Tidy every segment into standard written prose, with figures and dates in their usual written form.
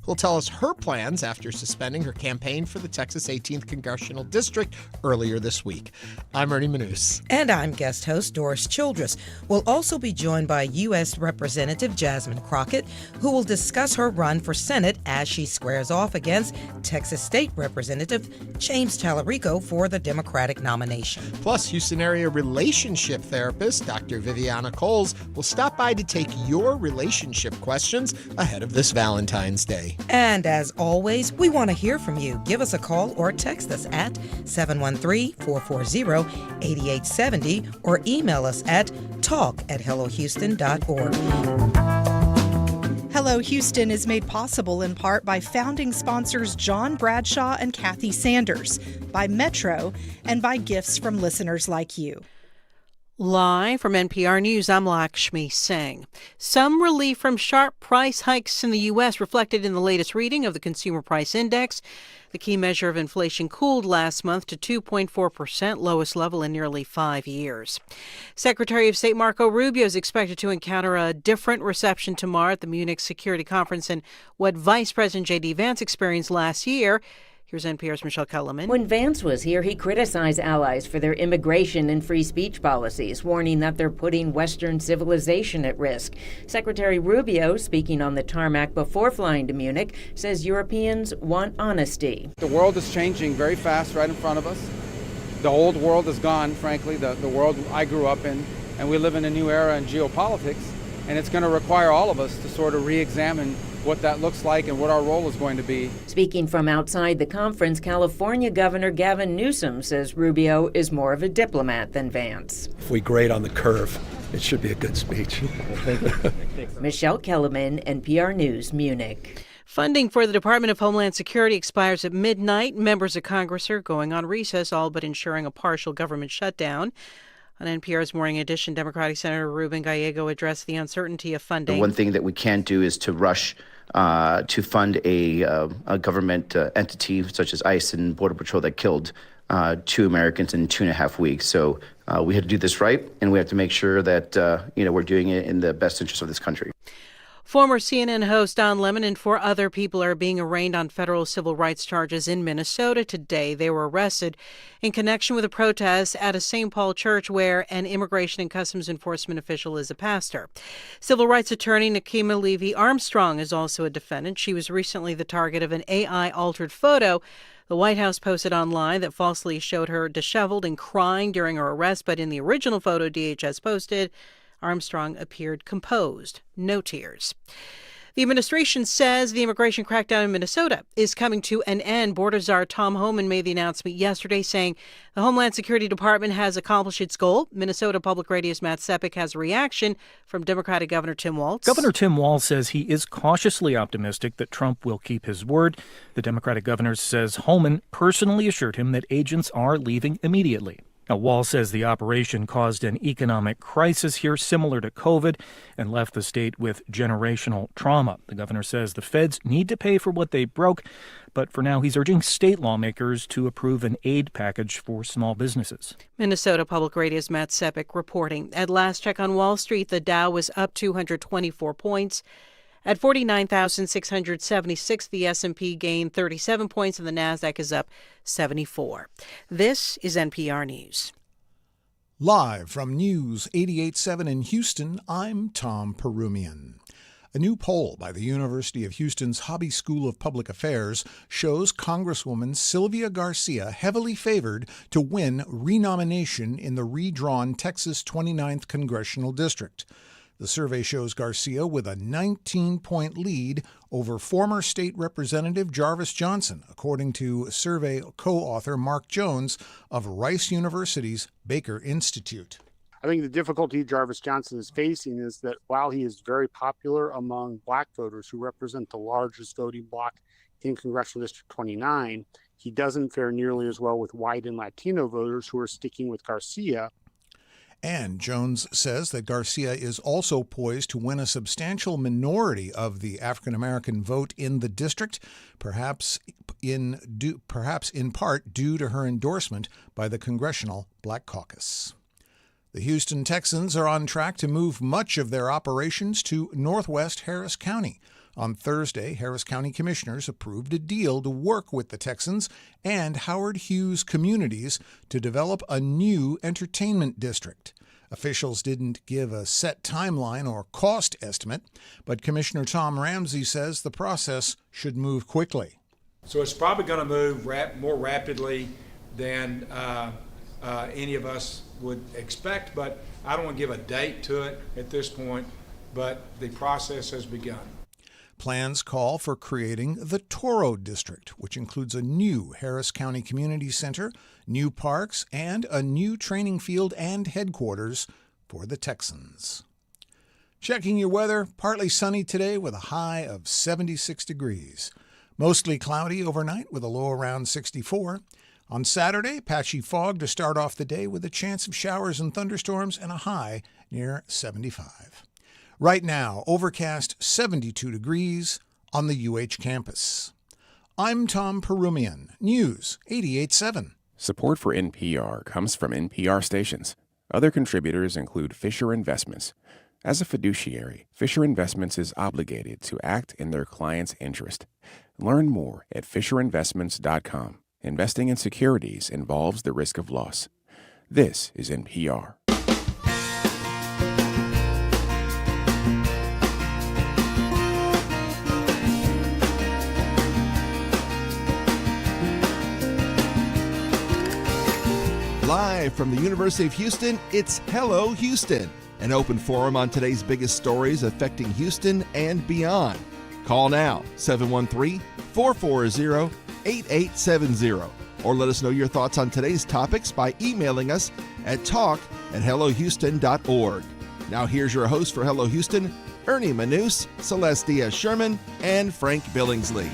will tell us her plans after suspending her campaign for the Texas 18th Congressional District earlier this week. I'm Ernie Manouse. And I'm guest host Doris Childress. We'll also be joined by U.S. Representative Jasmine Crockett, who will discuss her run for Senate as she squares off against Texas State Representative James Talarico for the Democratic nomination. Plus, Houston area relationship therapist Dr. Viviana Coles will stop by to take your relationship questions ahead of this Valentine's Day. And as always, we want to hear from you. Give us a call or text us at 713-440-8870 or email us at talk@hellohouston.org. Hello Houston is made possible in part by founding sponsors John Bradshaw and Kathy Sanders, by Metro, and by gifts from listeners like you. Live from NPR News, I'm Lakshmi Singh. Some relief from sharp price hikes in the U.S. reflected in the latest reading of the Consumer Price Index. The key measure of inflation cooled last month to 2.4%, lowest level in nearly 5 years. Secretary of State Marco Rubio is expected to encounter a different reception tomorrow at the Munich Security Conference than what Vice President J.D. Vance experienced last year. Here's NPR's Michelle Kellerman. When Vance was here, he criticized allies for their immigration and free speech policies, warning that they're putting Western civilization at risk. Secretary Rubio, speaking on the tarmac before flying to Munich, says Europeans want honesty. The world is changing very fast right in front of us. The old world is gone, frankly, the world I grew up in, and we live in a new era in geopolitics, and it's going to require all of us to sort of re-examine what that looks like and what our role is going to be. Speaking from outside the conference, California Governor Gavin Newsom says Rubio is more of a diplomat than Vance. If we grade on the curve, it should be a good speech. Michelle Kellerman, NPR News, Munich. Funding for the Department of Homeland Security expires at midnight. Members of Congress are going on recess, all but ensuring a partial government shutdown. On NPR's Morning Edition, Democratic Senator Ruben Gallego addressed the uncertainty of funding. The one thing that we can't do is to rush to fund a government entity such as ICE and Border Patrol that killed 2 Americans in 2.5 weeks. So we had to do this right, and we have to make sure that we're doing it in the best interest of this country. Former CNN host Don Lemon and 4 other people are being arraigned on federal civil rights charges in Minnesota today. They were arrested in connection with a protest at a St. Paul church where an immigration and customs enforcement official is a pastor. Civil rights attorney Nakima Levy-Armstrong is also a defendant. She was recently the target of an AI-altered photo the White House posted online that falsely showed her disheveled and crying during her arrest, but in the original photo DHS posted, Armstrong appeared composed, no tears. The administration says the immigration crackdown in Minnesota is coming to an end. Border Czar Tom Homan made the announcement yesterday saying the Homeland Security Department has accomplished its goal. Minnesota Public Radio's Matt Sepik has a reaction from Democratic Governor Tim Walz. Governor Tim Walz says he is cautiously optimistic that Trump will keep his word. The Democratic governor says Homan personally assured him that agents are leaving immediately. Now, Walz says the operation caused an economic crisis here similar to COVID and left the state with generational trauma. The governor says the feds need to pay for what they broke, but for now he's urging state lawmakers to approve an aid package for small businesses. Minnesota Public Radio's Matt Sepik reporting. At last check on Wall Street, the Dow was up 224 points. At 49,676, the S&P gained 37 points and the Nasdaq is up 74. This is NPR News. Live from News 88.7 in Houston, I'm Tom Perumian. A new poll by the University of Houston's Hobby School of Public Affairs shows Congresswoman Sylvia Garcia heavily favored to win renomination in the redrawn Texas 29th Congressional District. The survey shows Garcia with a 19-point lead over former state representative Jarvis Johnson, according to survey co-author Mark Jones of Rice University's Baker Institute. I think the difficulty Jarvis Johnson is facing is that while he is very popular among black voters who represent the largest voting bloc in Congressional District 29, he doesn't fare nearly as well with white and Latino voters who are sticking with Garcia. And Jones says that Garcia is also poised to win a substantial minority of the African-American vote in the district, perhaps in part due to her endorsement by the Congressional Black Caucus. The Houston Texans are on track to move much of their operations to northwest Harris County. On Thursday, Harris County commissioners approved a deal to work with the Texans and Howard Hughes communities to develop a new entertainment district. Officials didn't give a set timeline or cost estimate, but Commissioner Tom Ramsey says the process should move quickly. So it's probably going to move more rapidly than any of us would expect, but I don't want to give a date to it at this point, but the process has begun. Plans call for creating the Toro District, which includes a new Harris County Community Center, new parks, and a new training field and headquarters for the Texans. Checking your weather, partly sunny today with a high of 76 degrees. Mostly cloudy overnight with a low around 64. On Saturday, patchy fog to start off the day with a chance of showers and thunderstorms and a high near 75. Right now, overcast 72 degrees on the UH campus. I'm Tom Perumian, News 88.7. Support for NPR comes from NPR stations. Other contributors include Fisher Investments. As a fiduciary, Fisher Investments is obligated to act in their client's interest. Learn more at FisherInvestments.com. Investing in securities involves the risk of loss. This is NPR. Live from the University of Houston, it's Hello Houston, an open forum on today's biggest stories affecting Houston and beyond. Call now, 713-440-8870, or let us know your thoughts on today's topics by emailing us at talk@hellohouston.org. Now here's your host for Hello Houston, Ernie Manouse, Celeste Diaz-Sherman, and Frank Billingsley.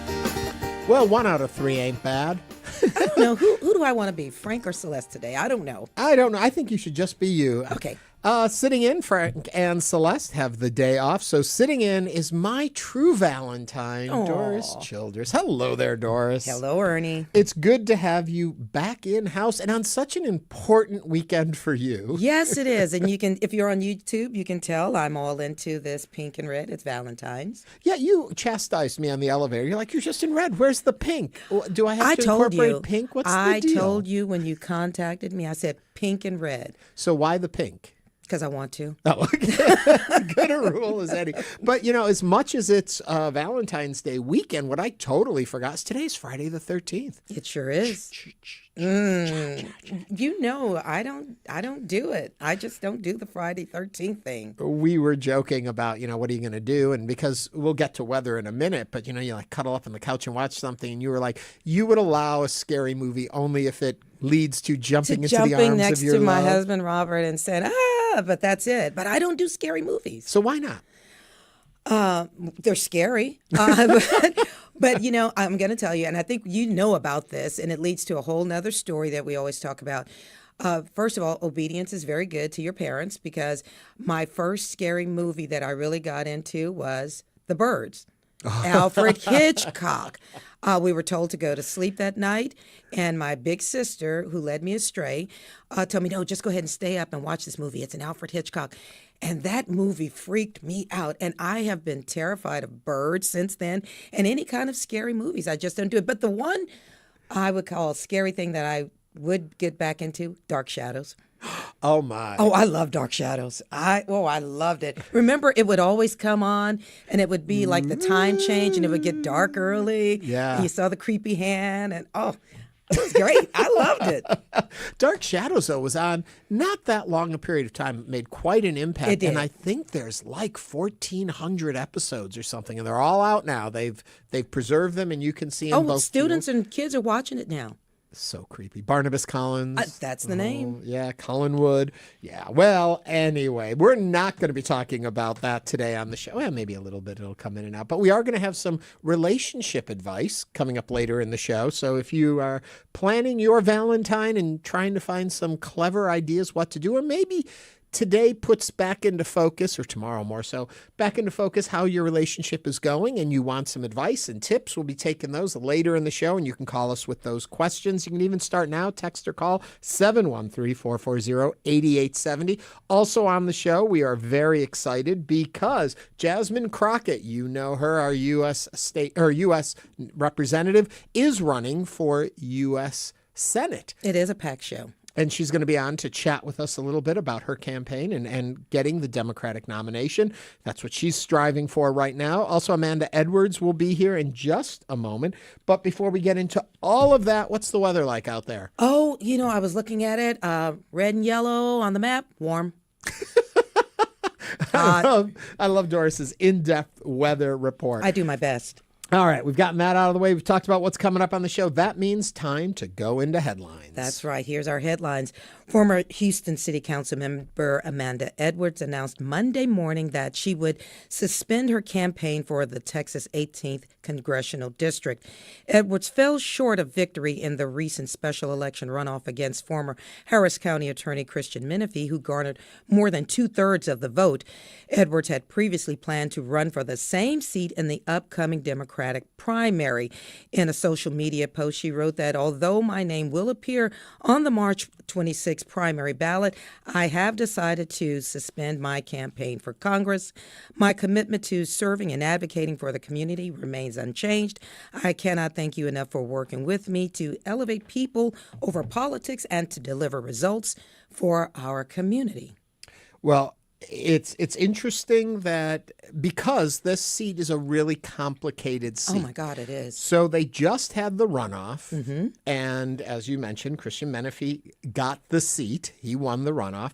Well, 1 out of 3 ain't bad. I don't know. Who do I want to be, Frank or Celeste today? I don't know. I don't know. I think you should just be you. Okay. Sitting in, Frank and Celeste have the day off, so sitting in is my true Valentine, Doris Childress. Hello there, Doris. Hello, Ernie. It's good to have you back in-house and on such an important weekend for you. Yes, it is. And you can, if you're on YouTube, you can tell I'm all into this pink and red. It's Valentine's. Yeah, you chastised me on the elevator. You're like, you're just in red. Where's the pink? Do I have to incorporate pink? What's the deal? I told you when you contacted me, I said pink and red. So why the pink? Because I want to. Oh, okay. Good a rule as any. But, as much as it's Valentine's Day weekend, what I totally forgot is today's Friday the 13th. It sure is. I don't do it. I just don't do the Friday 13th thing. We were joking about, what are you going to do? And because we'll get to weather in a minute, but, you like cuddle up on the couch and watch something. And you were like, you would allow a scary movie only if it leads to jumping into the arms of your love. Jumping next to my husband, Robert, and saying, but that's it. But I don't do scary movies. So why not? They're scary. But I'm going to tell you, and I think you know about this, and it leads to a whole nother story that we always talk about. First of all, obedience is very good to your parents, because my first scary movie that I really got into was The Birds. Alfred Hitchcock. We were told to go to sleep that night, and my big sister, who led me astray, told me, no, just go ahead and stay up and watch this movie. It's an Alfred Hitchcock. And that movie freaked me out, and I have been terrified of birds since then, and any kind of scary movies. I just don't do it. But the one I would call a scary thing that I would get back into, Dark Shadows. Oh, my. Oh, I love Dark Shadows. I loved it. Remember, it would always come on, and it would be like the time change, and it would get dark early. Yeah. And you saw the creepy hand, and it was great. I loved it. Dark Shadows, though, was on not that long a period of time. It made quite an impact. It did. And I think there's like 1,400 episodes or something, and they're all out now. They've preserved them, and you can see them both. Students and kids are watching it now. So creepy. Barnabas Collins. That's the name. Yeah, Collinwood. Yeah. Well, anyway, we're not going to be talking about that today on the show. Well, maybe a little bit. It'll come in and out. But we are going to have some relationship advice coming up later in the show. So if you are planning your Valentine and trying to find some clever ideas what to do, or maybe today puts back into focus, or tomorrow more so, back into focus how your relationship is going, and you want some advice and tips. We'll be taking those later in the show, and you can call us with those questions. You can even start now, text or call 713-440-8870. Also on the show, we are very excited because Jasmine Crockett, you know her, our U.S. representative, is running for U.S. Senate. It is a packed show. And she's going to be on to chat with us a little bit about her campaign and getting the Democratic nomination. That's what she's striving for right now. Also, Amanda Edwards will be here in just a moment. But before we get into all of that, what's the weather like out there? Oh, I was looking at it. Red and yellow on the map. Warm. I love Doris's in-depth weather report. I do my best. All right, we've gotten that out of the way. We've talked about what's coming up on the show. That means time to go into headlines. That's right. Here's our headlines. Former Houston City Council member Amanda Edwards announced Monday morning that she would suspend her campaign for the Texas 18th Congressional District. Edwards fell short of victory in the recent special election runoff against former Harris County Attorney Christian Menefee, who garnered more than 2/3 of the vote. Edwards had previously planned to run for the same seat in the upcoming Democratic primary. In a social media post, she wrote that although my name will appear on the March 26 primary ballot, I have decided to suspend my campaign for Congress. My commitment to serving and advocating for the community remains unchanged. I cannot thank you enough for working with me to elevate people over politics and to deliver results for our community. Well, it's interesting that because this seat is a really complicated seat. Oh, my God, it is. So they just had the runoff. Mm-hmm. And as you mentioned, Christian Menefee got the seat. He won the runoff.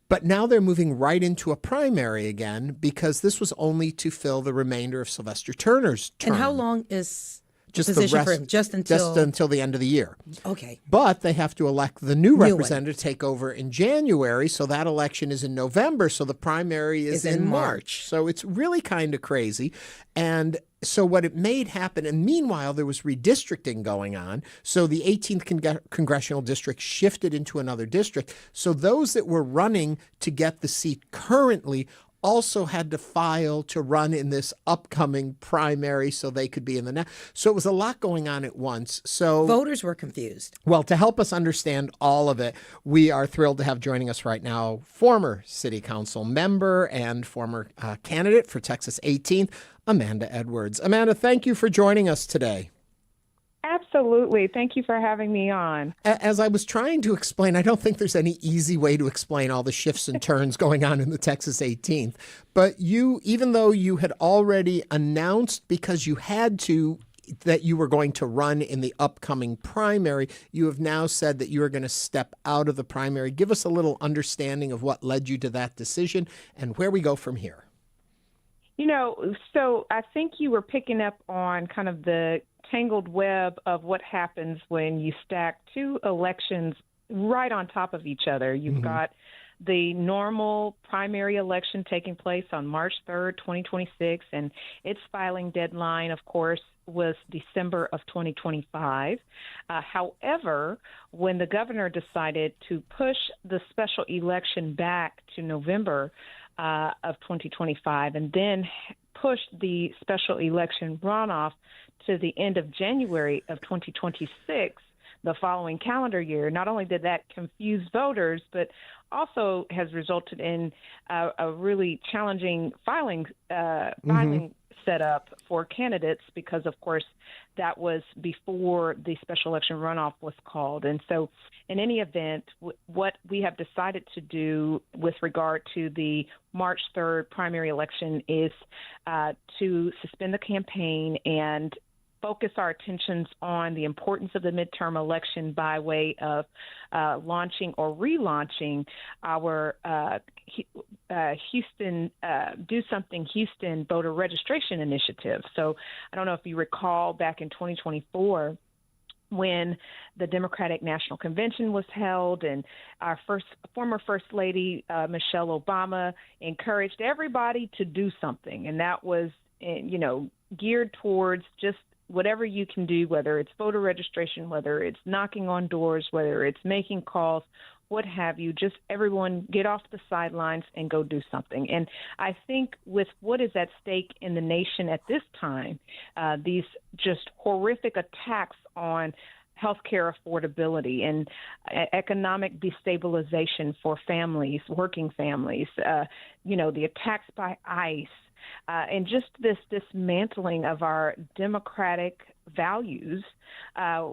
But now they're moving right into a primary again because this was only to fill the remainder of Sylvester Turner's term. And how long is just the position rest, for him? Just until the end of the year. Okay. But they have to elect the new representative to take over in January. So that election is in November. So the primary is in March. So it's really kind of crazy. And so what it made happen, and meanwhile, there was redistricting going on. So the 18th Congressional District shifted into another district. So those that were running to get the seat currently also had to file to run in this upcoming primary so they could be in the next. So it was a lot going on at once. So voters were confused. Well, to help us understand all of it, we are thrilled to have joining us right now former City Council member and former candidate for Texas 18th, Amanda Edwards. Amanda, thank you for joining us today. Absolutely. Thank you for having me on. As I was trying to explain, I don't think there's any easy way to explain all the shifts and turns going on in the Texas 18th. But you, even though you had already announced because you had to that you were going to run in the upcoming primary, you have now said that you are going to step out of the primary. Give us a little understanding of what led you to that decision and where we go from here. So I think you were picking up on kind of the tangled web of what happens when you stack two elections right on top of each other. You've got the normal primary election taking place on March 3rd, 2026, and its filing deadline, of course, was December of 2025. However, when the governor decided to push the special election back to November of 2025 and then pushed the special election runoff to the end of January of 2026, the following calendar year, not only did that confuse voters, but also has resulted in a really challenging filing setup for candidates because, of course, that was before the special election runoff was called. And so in any event, what we have decided to do with regard to the March 3rd primary election is to suspend the campaign and focus our attentions on the importance of the midterm election by way of launching or relaunching our Houston Do Something Houston voter registration initiative. So I don't know if you recall back in 2024 when the Democratic National Convention was held and our former First Lady, Michelle Obama, encouraged everybody to do something. And that was, geared towards just whatever you can do, whether it's voter registration, whether it's knocking on doors, whether it's making calls, what have you. Just everyone get off the sidelines and go do something. And I think with what is at stake in the nation at this time, these just horrific attacks on healthcare affordability and economic destabilization for families, working families, the attacks by ICE, and just this dismantling of our democratic values,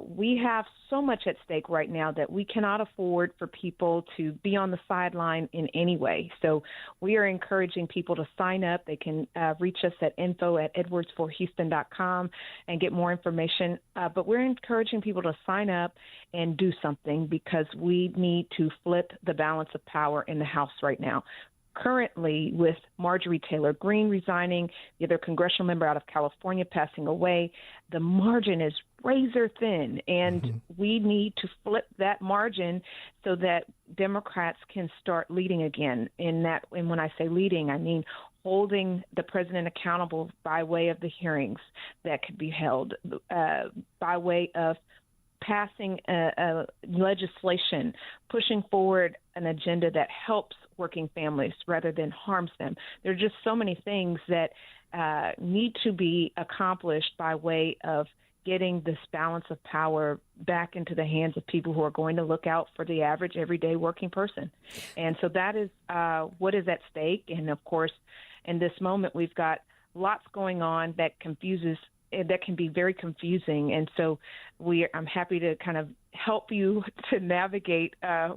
we have so much at stake right now that we cannot afford for people to be on the sideline in any way. So we are encouraging people to sign up. They can reach us at info@edwardsforhouston.com and get more information. But we're encouraging people to sign up and do something because we need to flip the balance of power in the House right now. Currently, with Marjorie Taylor Greene resigning, the other congressional member out of California passing away, the margin is razor thin, and we need to flip that margin so that Democrats can start leading again. And when I say leading, I mean holding the president accountable by way of the hearings that could be held, by way of passing legislation, pushing forward an agenda that helps working families rather than harms them. There are just so many things that need to be accomplished by way of getting this balance of power back into the hands of people who are going to look out for the average everyday working person. And so that is what is at stake. And of course, in this moment, we've got lots going on that can be very confusing. And so I'm happy to kind of help you to navigate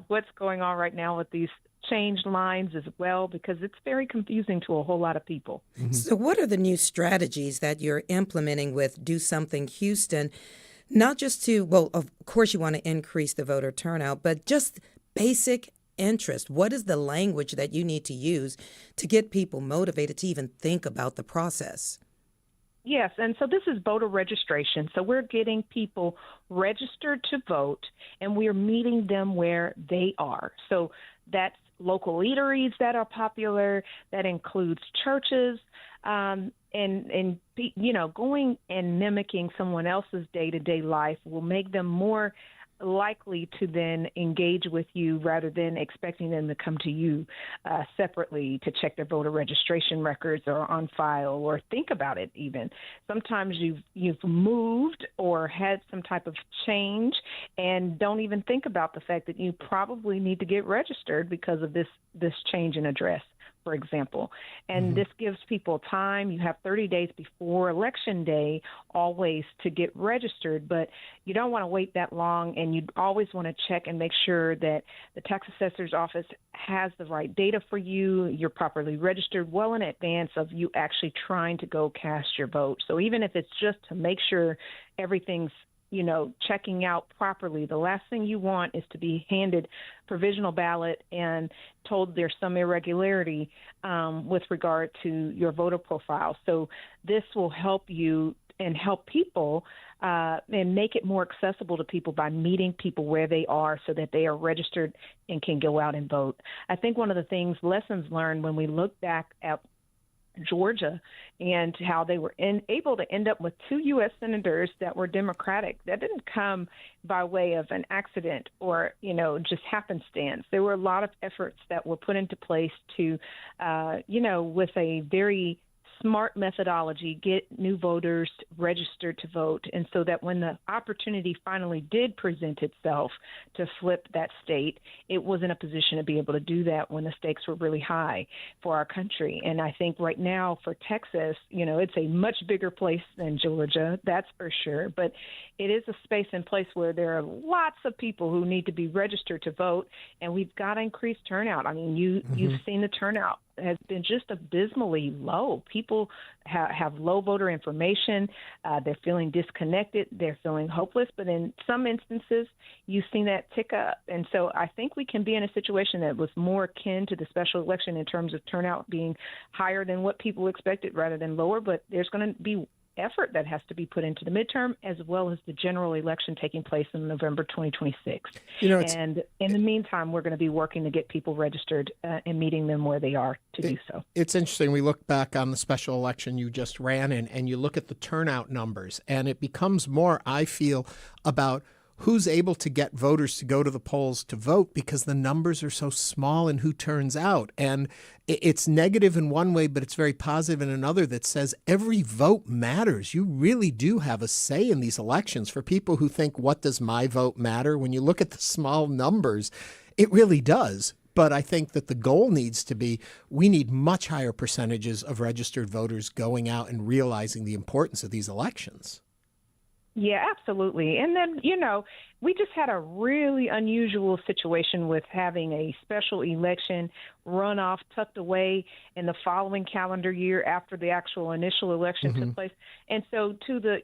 what's going on right now with these changed lines as well, because it's very confusing to a whole lot of people. So what are the new strategies that you're implementing with Do Something Houston? Not just of course you want to increase the voter turnout, but just basic interest. What is the language that you need to use to get people motivated to even think about the process? Yes, and so this is voter registration. So we're getting people registered to vote, and we're meeting them where they are. So that's local eateries that are popular. That includes churches, and going and mimicking someone else's day-to-day life will make them more likely to then engage with you rather than expecting them to come to you separately to check their voter registration records or on file or think about it even. Sometimes you've moved or had some type of change and don't even think about the fact that you probably need to get registered because of this change in address, for example. And this gives people time. You have 30 days before Election Day always to get registered, but you don't want to wait that long, and you always want to check and make sure that the tax assessor's office has the right data for you, you're properly registered well in advance of you actually trying to go cast your vote. So even if it's just to make sure everything's checking out properly. The last thing you want is to be handed provisional ballot and told there's some irregularity with regard to your voter profile. So this will help you and help people and make it more accessible to people by meeting people where they are so that they are registered and can go out and vote. I think one of the lessons learned when we look back at Georgia and how they were able to end up with 2 U.S. senators that were Democratic. That didn't come by way of an accident or, just happenstance. There were a lot of efforts that were put into place to, with a very smart methodology, get new voters registered to vote. And so that when the opportunity finally did present itself to flip that state, it was in a position to be able to do that when the stakes were really high for our country. And I think right now for Texas, it's a much bigger place than Georgia, that's for sure. But it is a space and place where there are lots of people who need to be registered to vote, and we've got to increase turnout. I mean, you've seen the turnout has been just abysmally low. People have low voter information. They're feeling disconnected. They're feeling hopeless. But in some instances, you've seen that tick up. And so I think we can be in a situation that was more akin to the special election in terms of turnout being higher than what people expected rather than lower. But there's going to be effort that has to be put into the midterm as well as the general election taking place in November 2026. And in the meantime, we're going to be working to get people registered and meeting them where they are to do so. It's interesting. We look back on the special election you just ran in, and you look at the turnout numbers, and it becomes more, I feel, about who's able to get voters to go to the polls to vote because the numbers are so small in who turns out. And it's negative in one way, but it's very positive in another that says every vote matters. You really do have a say in these elections. For people who think, what does my vote matter? When you look at the small numbers, it really does. But I think that the goal needs to be, we need much higher percentages of registered voters going out and realizing the importance of these elections. Yeah, absolutely. And then, we just had a really unusual situation with having a special election runoff tucked away in the following calendar year after the actual initial election took place. And so to the,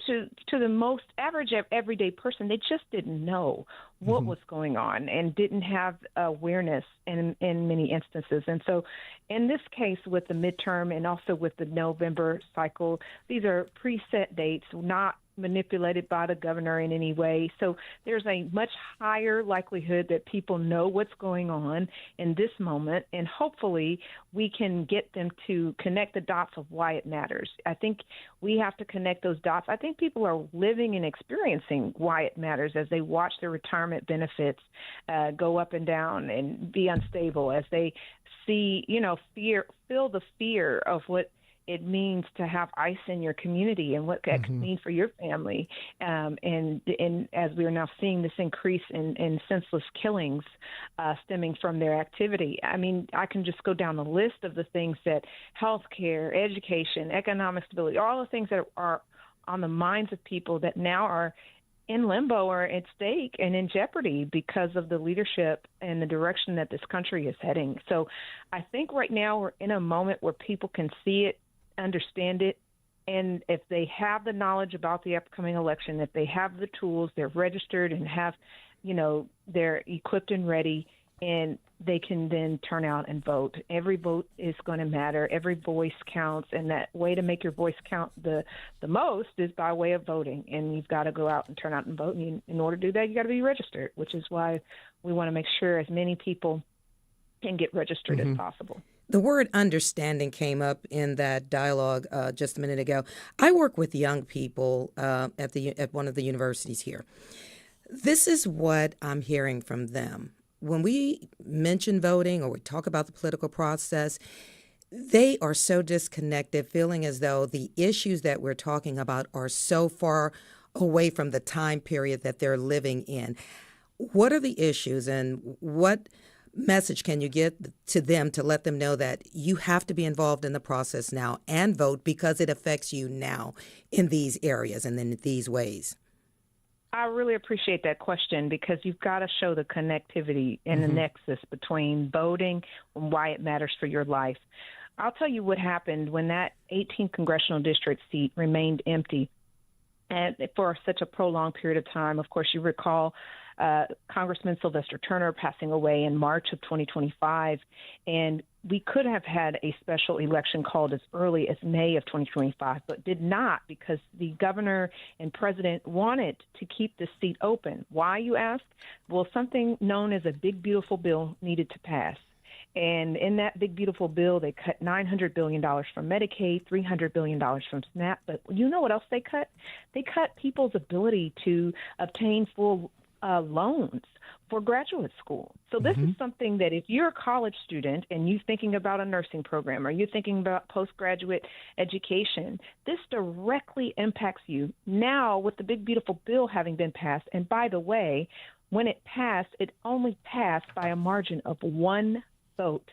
to the most average everyday person, they just didn't know what was going on and didn't have awareness in many instances. And so in this case with the midterm and also with the November cycle, these are preset dates, not manipulated by the governor in any way. So there's a much higher likelihood that people know what's going on in this moment, and hopefully we can get them to connect the dots of why it matters. I think we have to connect those dots. I think people are living and experiencing why it matters as they watch their retirement benefits go up and down and be unstable, as they see, feel the fear of what it means to have ICE in your community and what that could mean for your family. And as we are now seeing this increase in senseless killings stemming from their activity. I mean, I can just go down the list of the things that healthcare, education, economic stability, all the things that are on the minds of people that now are in limbo or at stake and in jeopardy because of the leadership and the direction that this country is heading. So I think right now we're in a moment where people can see it, understand it, and if they have the knowledge about the upcoming election, if they have the tools, they're registered and have, they're equipped and ready, and they can then turn out and vote. Every vote is going to matter. Every voice counts, and that way to make your voice count the most is by way of voting, and you've got to go out and turn out and vote. And in order to do that, you got to be registered, which is why we want to make sure as many people can get registered as possible. The word understanding came up in that dialogue just a minute ago. I work with young people at one of the universities here. This is what I'm hearing from them. When we mention voting or we talk about the political process, they are so disconnected, feeling as though the issues that we're talking about are so far away from the time period that they're living in. What are the issues, and what message can you get to them to let them know that you have to be involved in the process now and vote because it affects you now in these areas and in these ways? I really appreciate that question, because you've got to show the connectivity and the nexus between voting and why it matters for your life. I'll tell you what happened when that 18th Congressional District seat remained empty and for such a prolonged period of time. Of course, you recall Congressman Sylvester Turner passing away in March of 2025, and we could have had a special election called as early as May of 2025, but did not, because the governor and president wanted to keep the seat open. Why, you ask? Well, something known as a big, beautiful bill needed to pass. And in that big, beautiful bill, they cut $900 billion from Medicaid, $300 billion from SNAP. But you know what else they cut? They cut people's ability to obtain full loans for graduate school. So this is something that if you're a college student and you're thinking about a nursing program or you're thinking about postgraduate education, this directly impacts you now with the big, beautiful bill having been passed. And by the way, when it passed, it only passed by a margin of one vote.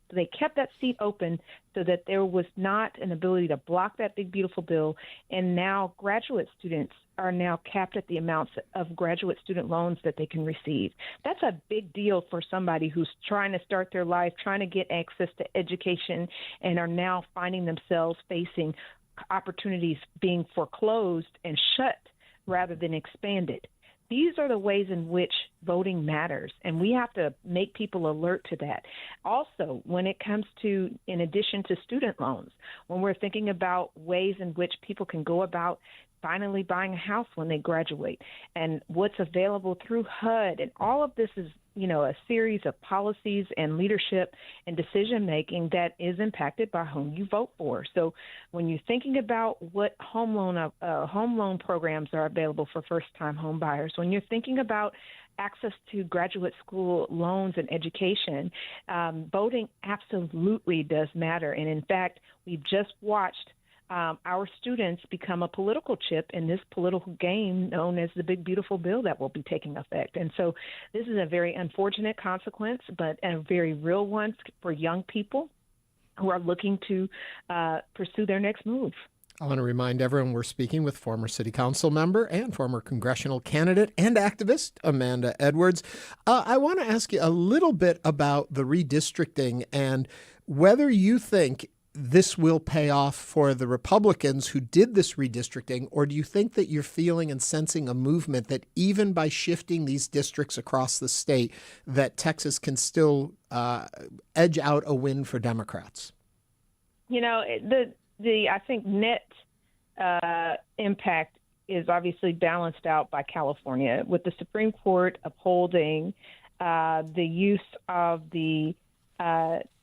So they kept that seat open so that there was not an ability to block that big, beautiful bill. And now graduate students are now capped at the amounts of graduate student loans that they can receive. That's a big deal for somebody who's trying to start their life, trying to get access to education, and are now finding themselves facing opportunities being foreclosed and shut rather than expanded. These are the ways in which voting matters, and we have to make people alert to that. Also, when it comes to, in addition to student loans, when we're thinking about ways in which people can go about finally buying a house when they graduate, and what's available through HUD. And all of this is, a series of policies and leadership and decision-making that is impacted by whom you vote for. So when you're thinking about what home loan programs are available for first-time home buyers, when you're thinking about access to graduate school loans and education, voting absolutely does matter. And in fact, we've just watched our students become a political chip in this political game known as the Big Beautiful Bill that will be taking effect. And so this is a very unfortunate consequence, but a very real one for young people who are looking to pursue their next move. I want to remind everyone we're speaking with former city council member and former congressional candidate and activist Amanda Edwards. I want to ask you a little bit about the redistricting and whether you think this will pay off for the Republicans who did this redistricting, or do you think that you're feeling and sensing a movement that even by shifting these districts across the state, that Texas can still edge out a win for Democrats? I think net impact is obviously balanced out by California, with the Supreme Court upholding the use of the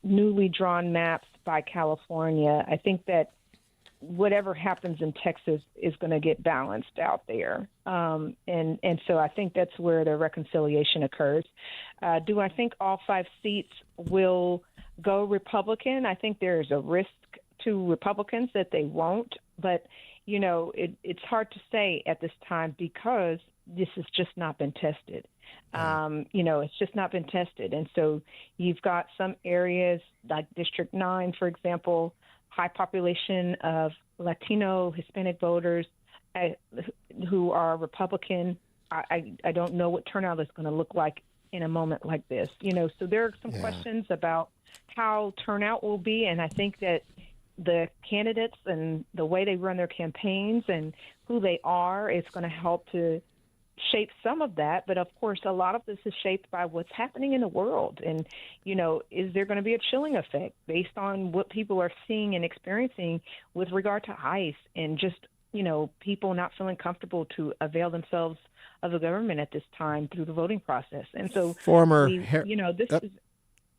newly drawn maps by California. I think that whatever happens in Texas is going to get balanced out there. And so I think that's where the reconciliation occurs. Do I think all 5 seats will go Republican? I think there's a risk to Republicans that they won't, but it's hard to say at this time because this has just not been tested. It's just not been tested. And so you've got some areas like District 9, for example, high population of Latino, Hispanic voters who are Republican. I don't know what turnout is going to look like in a moment like this. So there are some questions about how turnout will be, and I think that the candidates and the way they run their campaigns and who they are is going to help to shape some of that. But of course, a lot of this is shaped by what's happening in the world. And, is there going to be a chilling effect based on what people are seeing and experiencing with regard to ICE and just, people not feeling comfortable to avail themselves of the government at this time through the voting process? And so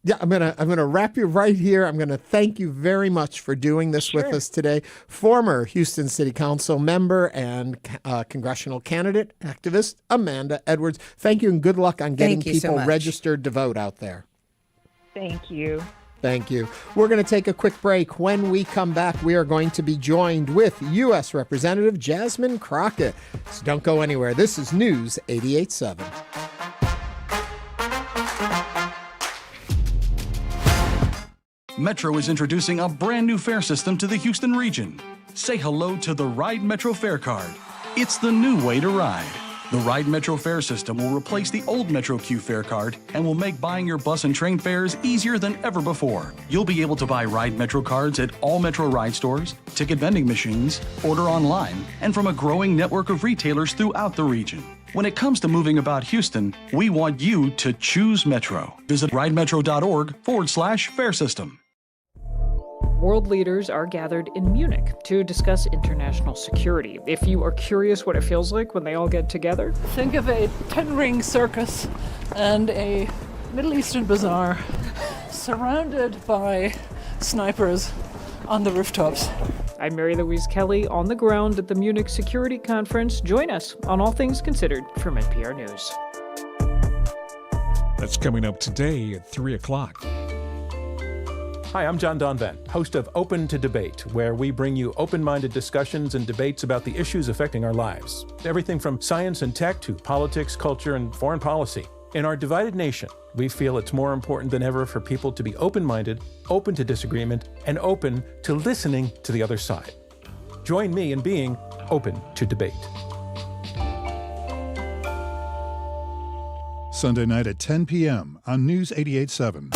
Yeah, I'm gonna wrap you right here. I'm gonna thank you very much for doing this with us today. Former Houston City Council member and congressional candidate, activist Amanda Edwards. Thank you and good luck on getting people registered to vote out there. Thank you. Thank you. We're going to take a quick break. When we come back, we are going to be joined with U.S. Representative Jasmine Crockett. So don't go anywhere. This is News 88.7. Metro is introducing a brand new fare system to the Houston region. Say hello to the Ride Metro Fare Card. It's the new way to ride. The Ride Metro fare system will replace the old Metro Q fare card and will make buying your bus and train fares easier than ever before. You'll be able to buy Ride Metro cards at all Metro ride stores, ticket vending machines, order online, and from a growing network of retailers throughout the region. When it comes to moving about Houston, we want you to choose Metro. Visit ridemetro.org/fare system. World leaders are gathered in Munich to discuss international security. If you are curious what it feels like when they all get together, think of a 10-ring circus and a Middle Eastern bazaar surrounded by snipers on the rooftops. I'm Mary Louise Kelly on the ground at the Munich Security Conference. Join us on All Things Considered from NPR News. That's coming up today at 3 o'clock. Hi, I'm John Donvan, host of Open to Debate, where we bring you open-minded discussions and debates about the issues affecting our lives. Everything from science and tech to politics, culture, and foreign policy. In our divided nation, we feel it's more important than ever for people to be open-minded, open to disagreement, and open to listening to the other side. Join me in being open to debate. Sunday night at 10 p.m. on News 88.7.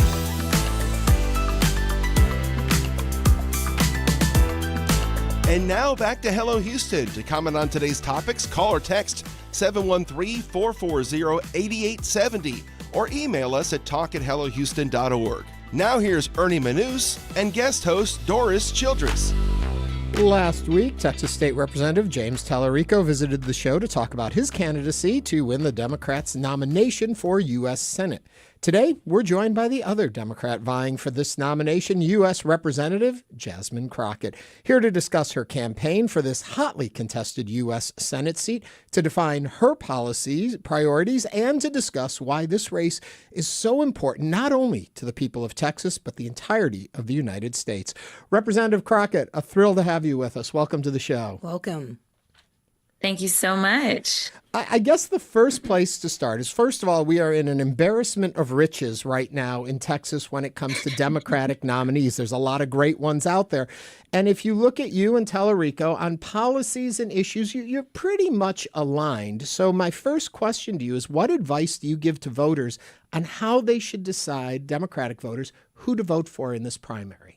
And now back to Hello Houston. To comment on today's topics, call or text 713-440-8870 or email us at talk@hellohouston.org. Now here's Ernie Manouse and guest host Doris Childress. Last week, Texas State Representative James Talarico visited the show to talk about his candidacy to win the Democrats' nomination for U.S. Senate. Today, we're joined by the other Democrat vying for this nomination, U.S. Representative Jasmine Crockett, here to discuss her campaign for this hotly contested U.S. Senate seat, to define her policies, priorities, and to discuss why this race is so important not only to the people of Texas, but the entirety of the United States. Representative Crockett, a thrill to have you with us. Welcome to the show. Welcome. Thank you so much. I guess the first place to start is, first of all, we are in an embarrassment of riches right now in Texas when it comes to Democratic nominees. There's a lot of great ones out there. And if you look at you and Talarico on policies and issues, you're pretty much aligned. So my first question to you is, what advice do you give to voters on how they should decide, Democratic voters, who to vote for in this primary?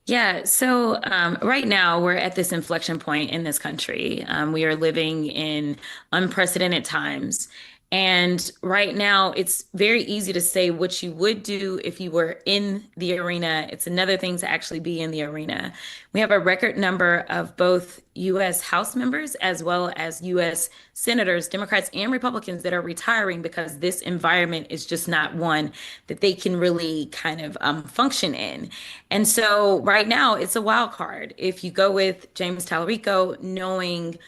Yeah, so right now we're at this inflection point in this country. We are living in unprecedented times. And right now, it's very easy to say what you would do if you were in the arena. It's another thing to actually be in the arena. We have a record number of both U.S. House members as well as U.S. senators, Democrats and Republicans, that are retiring because this environment is just not one that they can really kind of function in. And so right now, it's a wild card. If you go with James Talarico, knowing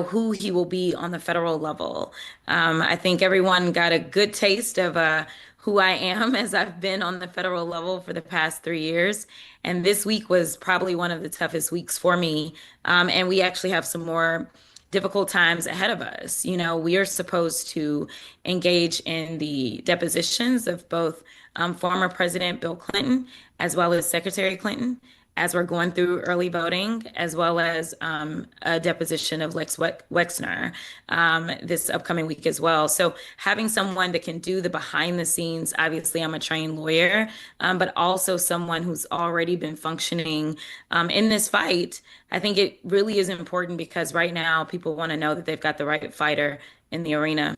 who he will be on the federal level. I think everyone got a good taste of who I am as I've been on the federal level for the past 3 years. And this week was probably one of the toughest weeks for me. And we actually have some more difficult times ahead of us. We are supposed to engage in the depositions of both former President Bill Clinton as well as Secretary Clinton, as we're going through early voting, as well as a deposition of Lex Wexner this upcoming week as well. So having someone that can do the behind the scenes, obviously I'm a trained lawyer, but also someone who's already been functioning in this fight, I think it really is important because right now people want to know that they've got the right fighter in the arena.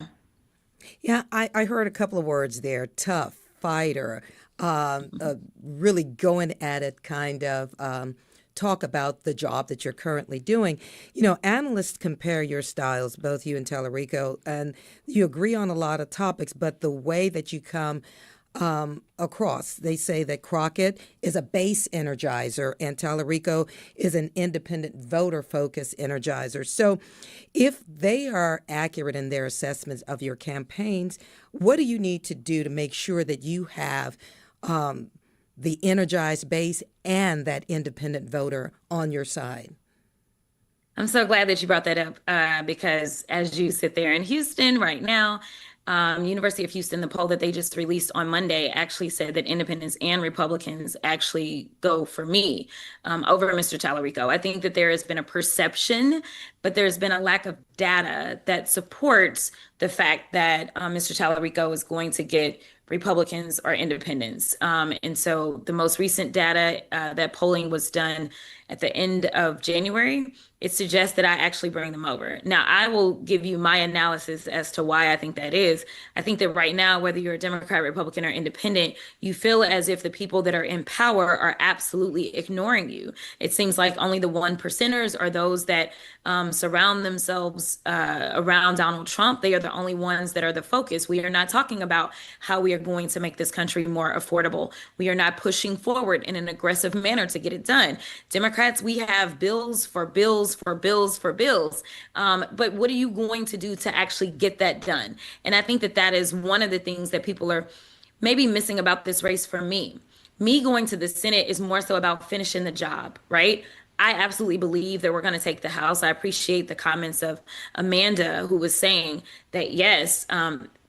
Yeah, I heard a couple of words there, tough, fighter. Really going at it kind of talk about the job that you're currently doing. Analysts compare your styles, both you and Talarico, and you agree on a lot of topics, but the way that you come across, they say that Crockett is a base energizer and Talarico is an independent voter-focused energizer. So if they are accurate in their assessments of your campaigns, what do you need to do to make sure that you have the energized base and that independent voter on your side? I'm so glad that you brought that up because as you sit there in Houston right now, University of Houston, the poll that they just released on Monday actually said that independents and Republicans actually go for me over Mr. Talarico. I think that there has been a perception, but there's been a lack of data that supports the fact that Mr. Talarico is going to get Republicans or independents. And so the most recent data, that polling was done at the end of January, it suggests that I actually bring them over. Now, I will give you my analysis as to why I think that is. I think that right now, whether you're a Democrat, Republican, or independent, you feel as if the people that are in power are absolutely ignoring you. It seems like only the 1%ers are those that surround themselves around Donald Trump. They are the only ones that are the focus. We are not talking about how we are going to make this country more affordable. We are not pushing forward in an aggressive manner to get it done. Democrats, we have bills for bills for bills for bills. But what are you going to do to actually get that done? And I think that that is one of the things that people are maybe missing about this race for me. Me going to the Senate is more so about finishing the job, right? I absolutely believe that we're going to take the House. I appreciate the comments of Amanda, who was saying that, yes,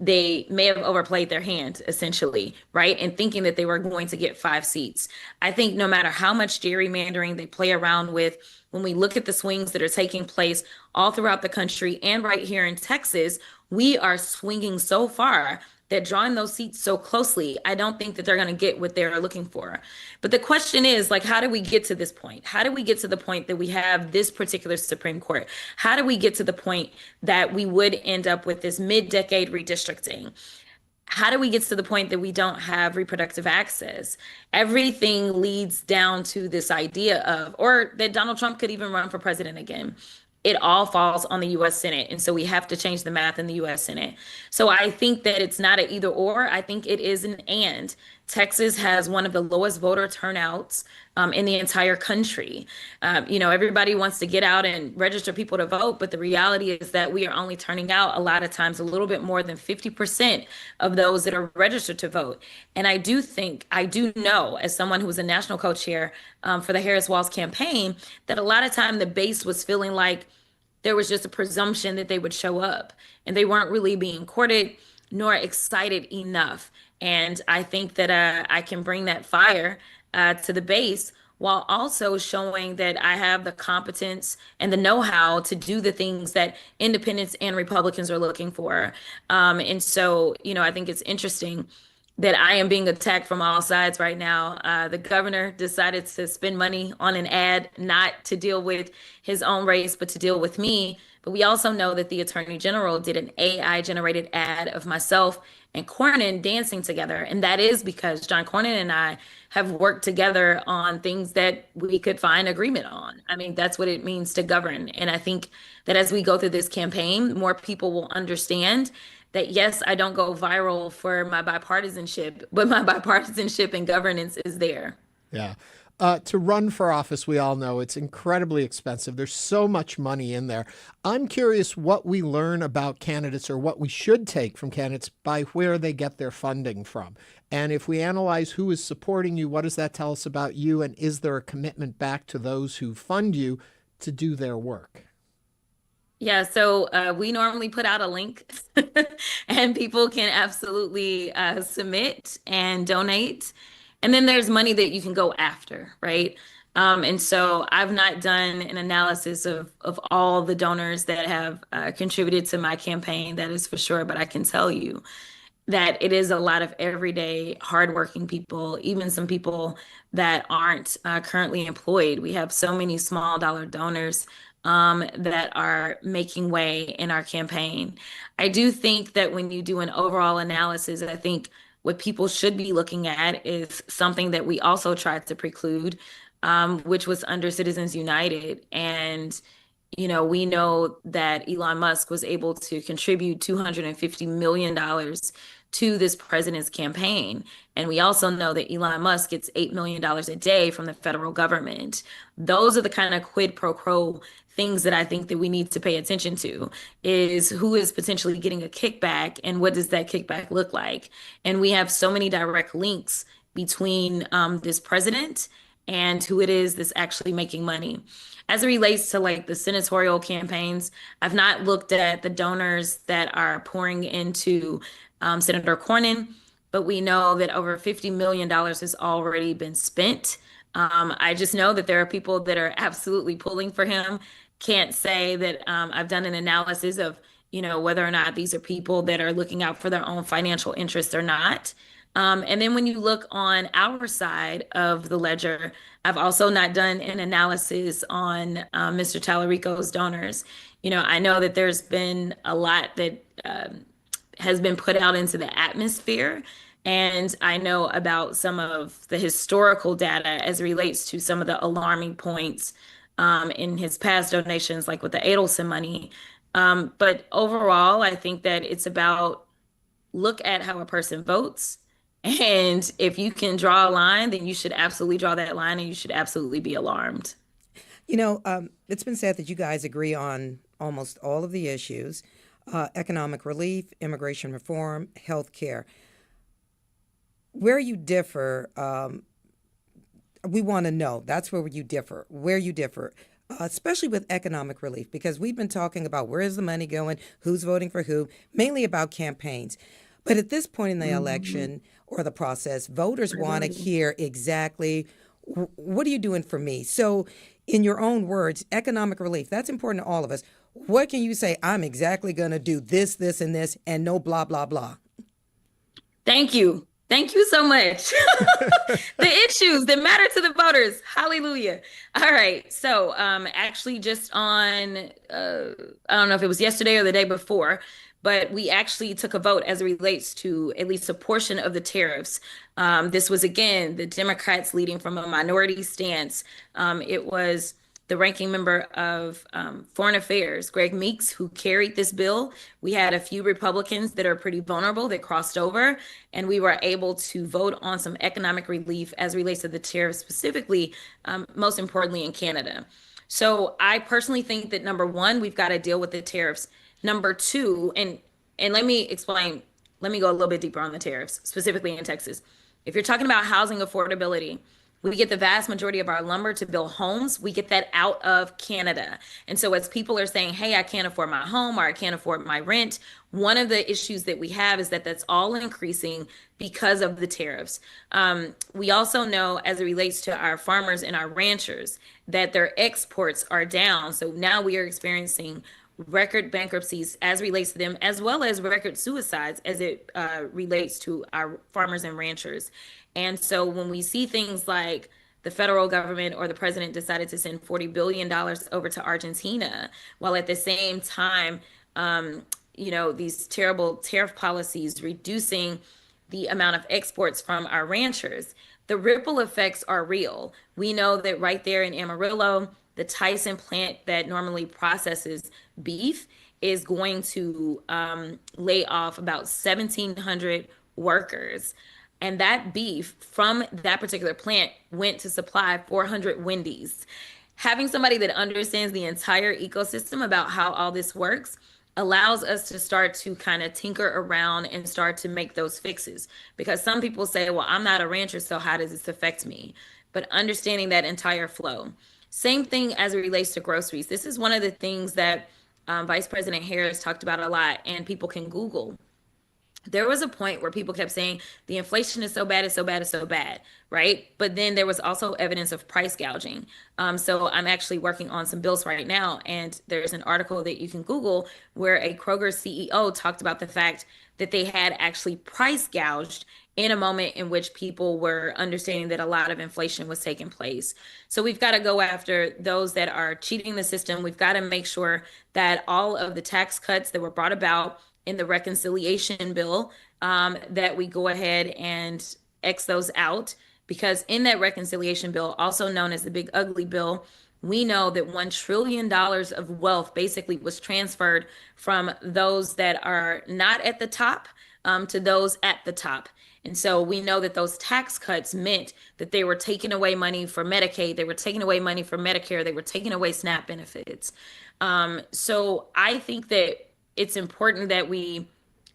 they may have overplayed their hand, essentially, right? And thinking that they were going to get 5 seats. I think no matter how much gerrymandering they play around with, when we look at the swings that are taking place all throughout the country and right here in Texas, we are swinging so far that drawing those seats so closely, I don't think that they're going to get what they're looking for. But the question is, like, how do we get to this point? How do we get to the point that we have this particular Supreme Court? How do we get to the point that we would end up with this mid-decade redistricting? how do we get to the point that we don't have reproductive access? Everything leads down to this idea of, or that Donald Trump could even run for president again. It all falls on the US Senate. And so we have to change the math in the US Senate. So I think that it's not an either or. I think it is an and. Texas has one of the lowest voter turnouts in the entire country. Everybody wants to get out and register people to vote, but the reality is that we are only turning out a lot of times a little bit more than 50% of those that are registered to vote. And I do know, as someone who was a national co-chair for the Harris-Walz campaign, that a lot of time the base was feeling like there was just a presumption that they would show up, and they weren't really being courted nor excited enough. And I think that I can bring that fire to the base while also showing that I have the competence and the know-how to do the things that independents and Republicans are looking for. And so, I think it's interesting that I am being attacked from all sides right now. The governor decided to spend money on an ad, not to deal with his own race, but to deal with me. But we also know that the attorney general did an AI-generated ad of myself and Cornyn dancing together. And that is because John Cornyn and I have worked together on things that we could find agreement on. I mean, that's what it means to govern. And I think that as we go through this campaign, more people will understand that, yes, I don't go viral for my bipartisanship, but my bipartisanship and governance is there. Yeah. To run for office, we all know it's incredibly expensive. There's so much money in there. I'm curious what we learn about candidates, or what we should take from candidates, by where they get their funding from. And if we analyze who is supporting you, what does that tell us about you? And is there a commitment back to those who fund you to do their work? Yeah, so we normally put out a link and people can absolutely submit and donate. And then there's money that you can go after, right? And so I've not done an analysis of all the donors that have contributed to my campaign, that is for sure. But I can tell you that it is a lot of everyday hardworking people, even some people that aren't currently employed. We have so many small dollar donors that are making way in our campaign. I do think that when you do an overall analysis, I think what people should be looking at is something that we also tried to preclude, which was under Citizens United. And, we know that Elon Musk was able to contribute $250 million to this president's campaign. And we also know that Elon Musk gets $8 million a day from the federal government. Those are the kind of quid pro quo things that I think that we need to pay attention to, is who is potentially getting a kickback and what does that kickback look like? And we have so many direct links between this president and who it is that's actually making money. As it relates to like the senatorial campaigns, I've not looked at the donors that are pouring into Senator Cornyn, but we know that over $50 million has already been spent. I just know that there are people that are absolutely pulling for him. Can't say that I've done an analysis of, whether or not these are people that are looking out for their own financial interests or not. And then when you look on our side of the ledger, I've also not done an analysis on Mr. Talarico's donors. I know that there's been a lot that has been put out into the atmosphere. And I know about some of the historical data as it relates to some of the alarming points in his past donations, like with the Adelson money. But overall, I think that it's about look at how a person votes. And if you can draw a line, then you should absolutely draw that line and you should absolutely be alarmed. It's been said that you guys agree on almost all of the issues, economic relief, immigration reform, health care. Where you differ, we want to know. That's where you differ, especially with economic relief, because we've been talking about where is the money going, who's voting for who, mainly about campaigns. But at this point in the election or the process, voters want to hear exactly, what are you doing for me? So in your own words, economic relief, that's important to all of us. What can you say? I'm exactly going to do this, this, and this, and no blah, blah, blah. Thank you. Thank you so much. The issues that matter to the voters. Hallelujah. All right. So actually just on, I don't know if it was yesterday or the day before, but we actually took a vote as it relates to at least a portion of the tariffs. This was, again, the Democrats leading from a minority stance. It was the ranking member of Foreign Affairs, Greg Meeks, who carried this bill. We had a few Republicans that are pretty vulnerable that crossed over, and we were able to vote on some economic relief as it relates to the tariffs, specifically, most importantly, in Canada. So I personally think that, number one, we've got to deal with the tariffs. Number two, and let me explain, let me go a little bit deeper on the tariffs, specifically in Texas. If you're talking about housing affordability, we get the vast majority of our lumber to build homes. We get that out of Canada. And so as people are saying, hey, I can't afford my home or I can't afford my rent, one of the issues that we have is that that's all increasing because of the tariffs. We also know, as it relates to our farmers and our ranchers, that their exports are down. So now we are experiencing record bankruptcies as relates to them, as well as record suicides as it relates to our farmers and ranchers. And so when we see things like the federal government or the president decided to send $40 billion over to Argentina, while at the same time, these terrible tariff policies reducing the amount of exports from our ranchers, the ripple effects are real. We know that right there in Amarillo, the Tyson plant that normally processes beef is going to lay off about 1,700 workers. And that beef from that particular plant went to supply 400 Wendy's. Having somebody that understands the entire ecosystem about how all this works allows us to start to kind of tinker around and start to make those fixes. Because some people say, well, I'm not a rancher, so how does this affect me? But understanding that entire flow. Same thing as it relates to groceries. This is one of the things that Vice President Harris talked about a lot, and people can Google. There was a point where people kept saying the inflation is so bad, it's so bad, it's so bad, right? But then there was also evidence of price gouging. So I'm actually working on some bills right now, and there's an article that you can Google where a Kroger CEO talked about the fact that they had actually price gouged in a moment in which people were understanding that a lot of inflation was taking place. So we've got to go after those that are cheating the system. We've got to make sure that all of the tax cuts that were brought about in the reconciliation bill, that we go ahead and X those out, because in that reconciliation bill, also known as the Big Ugly Bill, we know that $1 trillion of wealth basically was transferred from those that are not at the top to those at the top. And so we know that those tax cuts meant that they were taking away money for Medicaid, they were taking away money for Medicare, they were taking away SNAP benefits. So I think that it's important that we,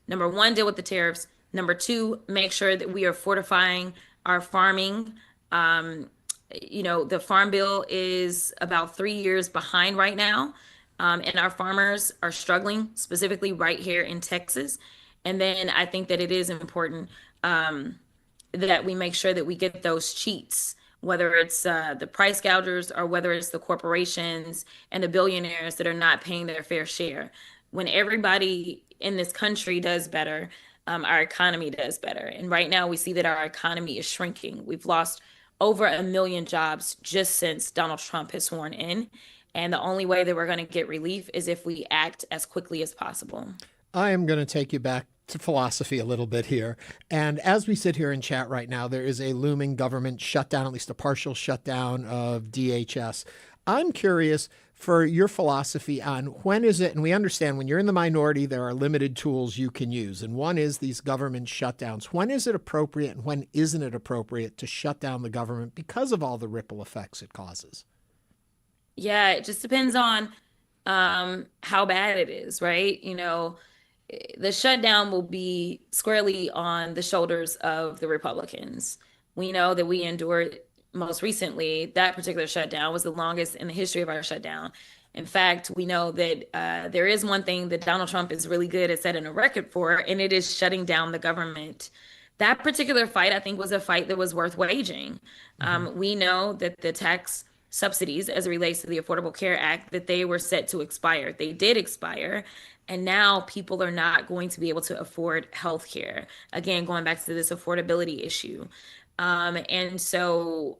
number one, deal with the tariffs. Number two, make sure that we are fortifying our farming. The Farm Bill is about 3 years behind right now, and our farmers are struggling, specifically right here in Texas. And then I think that it is important that we make sure that we get those cheats, whether it's the price gougers or whether it's the corporations and the billionaires that are not paying their fair share. When everybody in this country does better, our economy does better. And right now we see that our economy is shrinking. We've lost over 1 million jobs just since Donald Trump has sworn in. And the only way that we're going to get relief is if we act as quickly as possible. I am going to take you back to philosophy a little bit here. And as we sit here in chat right now, there is a looming government shutdown, at least a partial shutdown of DHS. I'm curious for your philosophy on when is it, and we understand when you're in the minority, there are limited tools you can use. And one is these government shutdowns. When is it appropriate and when isn't it appropriate to shut down the government because of all the ripple effects it causes? Yeah, it just depends on how bad it is, right? The shutdown will be squarely on the shoulders of the Republicans. We know that we endured most recently, that particular shutdown was the longest in the history of our shutdown. In fact, we know that there is one thing that Donald Trump is really good at setting a record for, and it is shutting down the government. That particular fight, I think, was a fight that was worth waging. We know that the tax subsidies as it relates to the Affordable Care Act, that they were set to expire. They did expire. And now people are not going to be able to afford health care. Again, going back to this affordability issue. And so,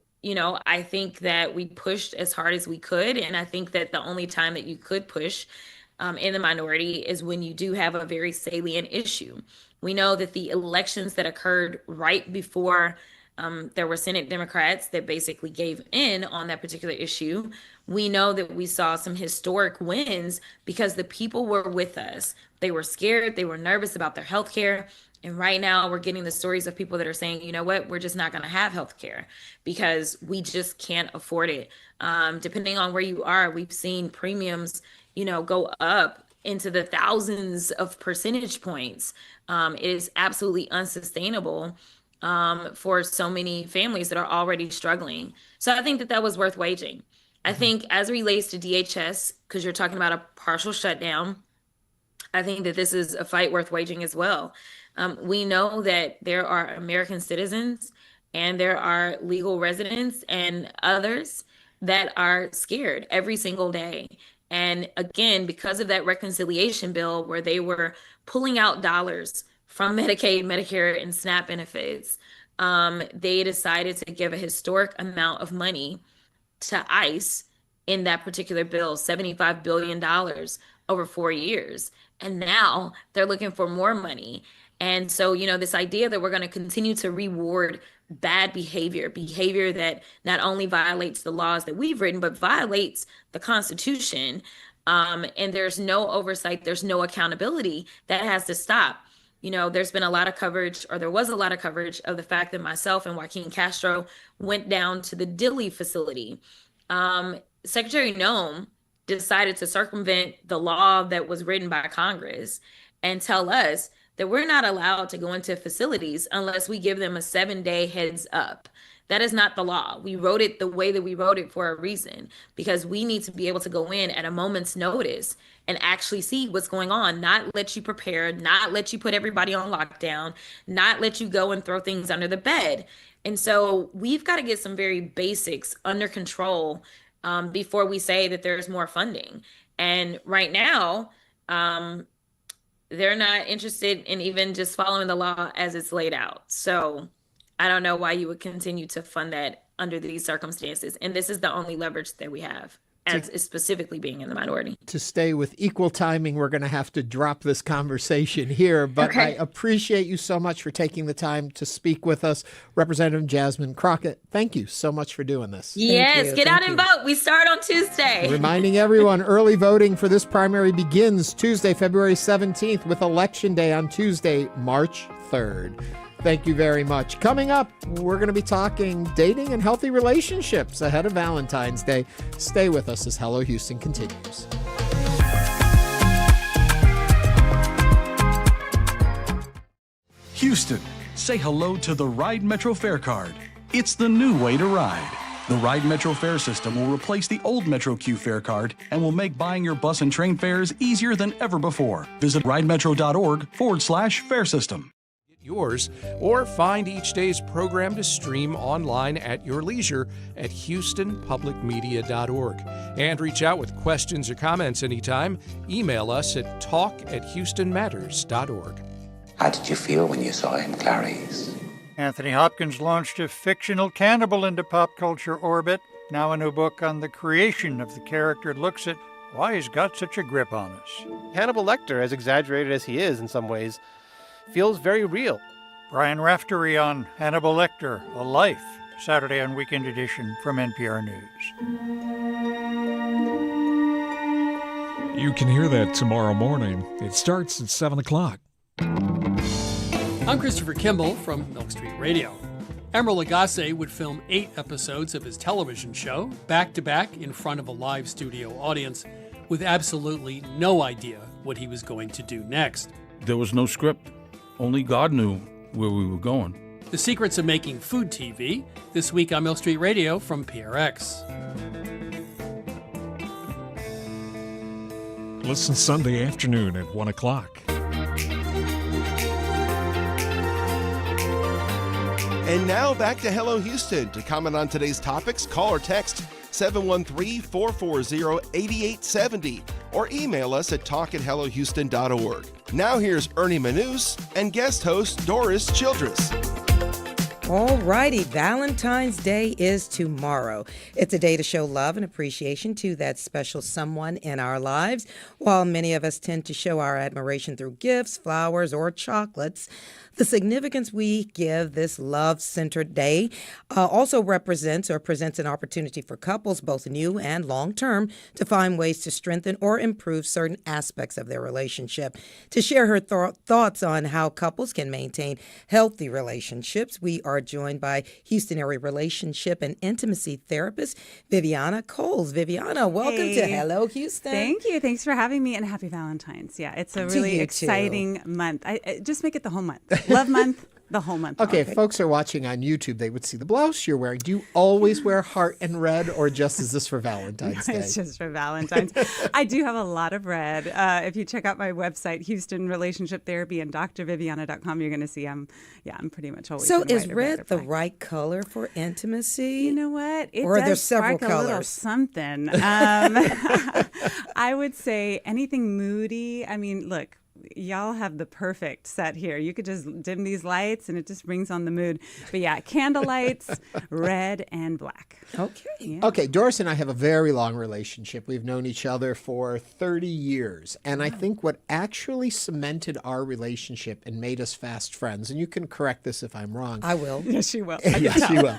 I think that we pushed as hard as we could. And I think that the only time that you could push in the minority is when you do have a very salient issue. We know that the elections that occurred right before there were Senate Democrats that basically gave in on that particular issue. We know that we saw some historic wins because the people were with us. They were scared. They were nervous about their health care. And right now we're getting the stories of people that are saying, you know what, we're just not going to have health care because we just can't afford it. Depending on where you are, we've seen premiums, go up into the thousands of percentage points. It is absolutely unsustainable for so many families that are already struggling. So I think that was worth waging. I think as it relates to DHS, because you're talking about a partial shutdown, I think that this is a fight worth waging as well. We know that there are American citizens and there are legal residents and others that are scared every single day. And again, because of that reconciliation bill where they were pulling out dollars from Medicaid, Medicare, and SNAP benefits, they decided to give a historic amount of money to ICE in that particular bill, $75 billion over 4 years. And now they're looking for more money. And so, this idea that we're going to continue to reward bad behavior that not only violates the laws that we've written, but violates the Constitution, and there's no oversight, there's no accountability, that has to stop. There's been a lot of coverage, or there was a lot of coverage of the fact that myself and Joaquin Castro went down to the Dilley facility. Secretary Noem decided to circumvent the law that was written by Congress and tell us that we're not allowed to go into facilities unless we give them a 7-day heads up. That is not the law. We wrote it the way that we wrote it for a reason, because we need to be able to go in at a moment's notice and actually see what's going on, not let you prepare, not let you put everybody on lockdown, not let you go and throw things under the bed. And so we've got to get some very basics under control before we say that there's more funding. And right now, they're not interested in even just following the law as it's laid out. So I don't know why you would continue to fund that under these circumstances. And this is the only leverage that we have, as specifically being in the minority. To stay with equal timing, we're going to have to drop this conversation here. But okay. I appreciate you so much for taking the time to speak with us. Representative Jasmine Crockett, thank you so much for doing this. Yes, get out and vote. We start on Tuesday. Reminding everyone, early voting for this primary begins Tuesday, February 17th, with Election Day on Tuesday, March 3rd. Thank you very much. Coming up, we're going to be talking dating and healthy relationships ahead of Valentine's Day. Stay with us as Hello Houston continues. Houston, say hello to the Ride Metro Fare Card. It's the new way to ride. The Ride Metro Fare System will replace the old Metro Q Fare Card and will make buying your bus and train fares easier than ever before. Visit ridemetro.org/fare system. Yours, or find each day's program to stream online at your leisure at houstonpublicmedia.org. And reach out with questions or comments anytime. Email us at talk@houstonmatters.org. How did you feel when you saw him, Clarice? Anthony Hopkins launched a fictional cannibal into pop culture orbit. Now a new book on the creation of the character looks at why he's got such a grip on us. Hannibal Lecter, as exaggerated as he is in some ways, feels very real. Brian Raftery on Hannibal Lecter, A Life, Saturday on Weekend Edition from NPR News. You can hear that tomorrow morning. It starts at 7 o'clock. I'm Christopher Kimball from Milk Street Radio. Emeril Lagasse would film 8 episodes of his television show, back-to-back in front of a live studio audience, with absolutely no idea what he was going to do next. There was no script. Only God knew where we were going. The secrets of making food TV, this week on Milk Street Radio from PRX. Listen Sunday afternoon at 1 o'clock. And now back to Hello Houston. To comment on today's topics, call or text 713-440-8870 or email us at talk@hellohouston.org. Now here's Ernie Manouse and guest host Doris Childress. All righty, Valentine's Day is tomorrow. It's a day to show love and appreciation to that special someone in our lives. While many of us tend to show our admiration through gifts, flowers, or chocolates, the significance we give this love-centered day also presents an opportunity for couples, both new and long-term, to find ways to strengthen or improve certain aspects of their relationship. To share her thoughts on how couples can maintain healthy relationships, we are joined by Houston area relationship and intimacy therapist Viviana Coles. Viviana, welcome to Hello Houston. Thank you. Thanks for having me, and happy Valentine's. Yeah, it's a really exciting month. Just make it the whole month. Love month, the whole month. Okay, if folks are watching on YouTube, they would see the blouse you're wearing. Do you always wear heart and red, or just is this for Valentine's Day? It's just for Valentine's. I do have a lot of red. If you check out my website, Houston Relationship Therapy and drviviana.com, you're going to see I'm pretty much always. So is red the right color for intimacy? You know what? It or does are there several spark a little colors? Something. I would say anything moody. I mean, look. Y'all have the perfect set here. You could just dim these lights and it just brings on the mood. But yeah, candle lights, red and black. Okay. Yeah. Okay, Doris and I have a very long relationship. We've known each other for 30 years. And I think what actually cemented our relationship and made us fast friends, and you can correct this if I'm wrong. I will. Yes, she will. Yes, she will.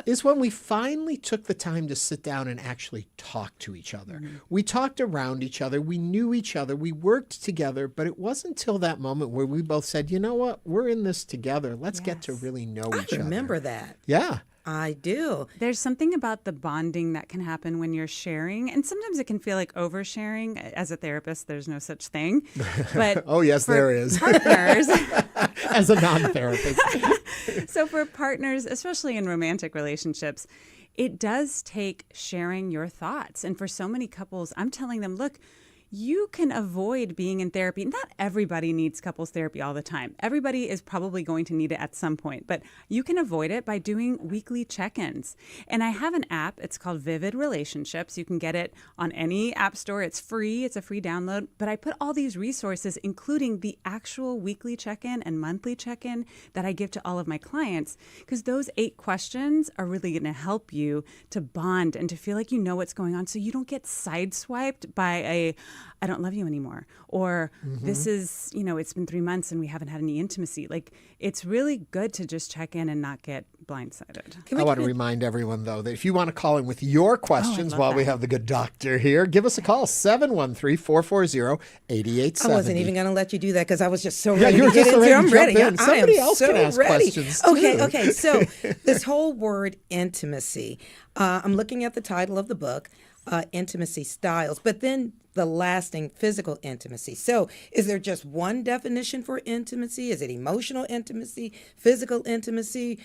Is when we finally took the time to sit down and actually talk to each other. Mm-hmm. We talked around each other. We knew each other. We worked together. But it wasn't until that moment where we both said, you know what? We're in this together. Let's get to really know each other. I remember that. Yeah. I do. There's something about the bonding that can happen when you're sharing, and sometimes it can feel like oversharing. As a therapist, there's no such thing. But oh, yes, there is. Partners. As a non-therapist. So for partners, especially in romantic relationships, it does take sharing your thoughts. And for so many couples, I'm telling them, look, you can avoid being in therapy. Not everybody needs couples therapy all the time. Everybody is probably going to need it at some point, but you can avoid it by doing weekly check-ins. And I have an app. It's called Vivid Relationships. You can get it on any app store. It's free. It's a free download. But I put all these resources, including the actual weekly check-in and monthly check-in that I give to all of my clients, because those 8 questions are really going to help you to bond and to feel like you know what's going on so you don't get sideswiped by I don't love you anymore. Or this is, it's been 3 months and we haven't had any intimacy. Like, it's really good to just check in and not get blindsided. I want to remind everyone, though, that if you want to call in with your questions while we have the good doctor here, give us a call, 713-440-8870. I wasn't even going to let you do that because I was just so ready to get into it. I'm ready. Somebody else can ask questions, too. Okay. So this whole word intimacy, I'm looking at the title of the book, Intimacy Styles, but then the lasting physical intimacy. So is there just one definition for intimacy? Is it emotional intimacy, physical intimacy?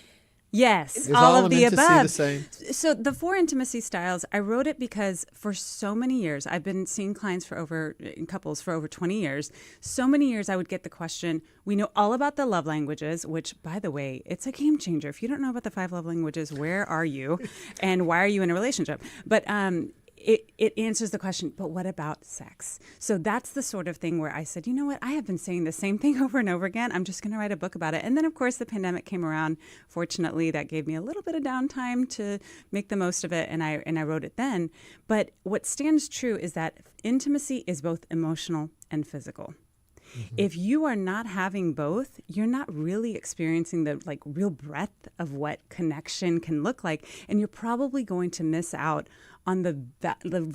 Yes, Is all of the above. The same? So the 4 intimacy styles, I wrote it because for so many years, I've been seeing clients couples for over 20 years. So many years I would get the question, we know all about the love languages, which, by the way, it's a game changer. If you don't know about the 5 love languages, where are you? And why are you in a relationship? But it answers the question, but what about sex? So that's the sort of thing where I said, you know what? I have been saying the same thing over and over again. I'm just going to write a book about it. And then, of course, the pandemic came around. Fortunately, that gave me a little bit of downtime to make the most of it, and I wrote it then. But what stands true is that intimacy is both emotional and physical. Mm-hmm. If you are not having both, you're not really experiencing the real breadth of what connection can look like, and you're probably going to miss out on the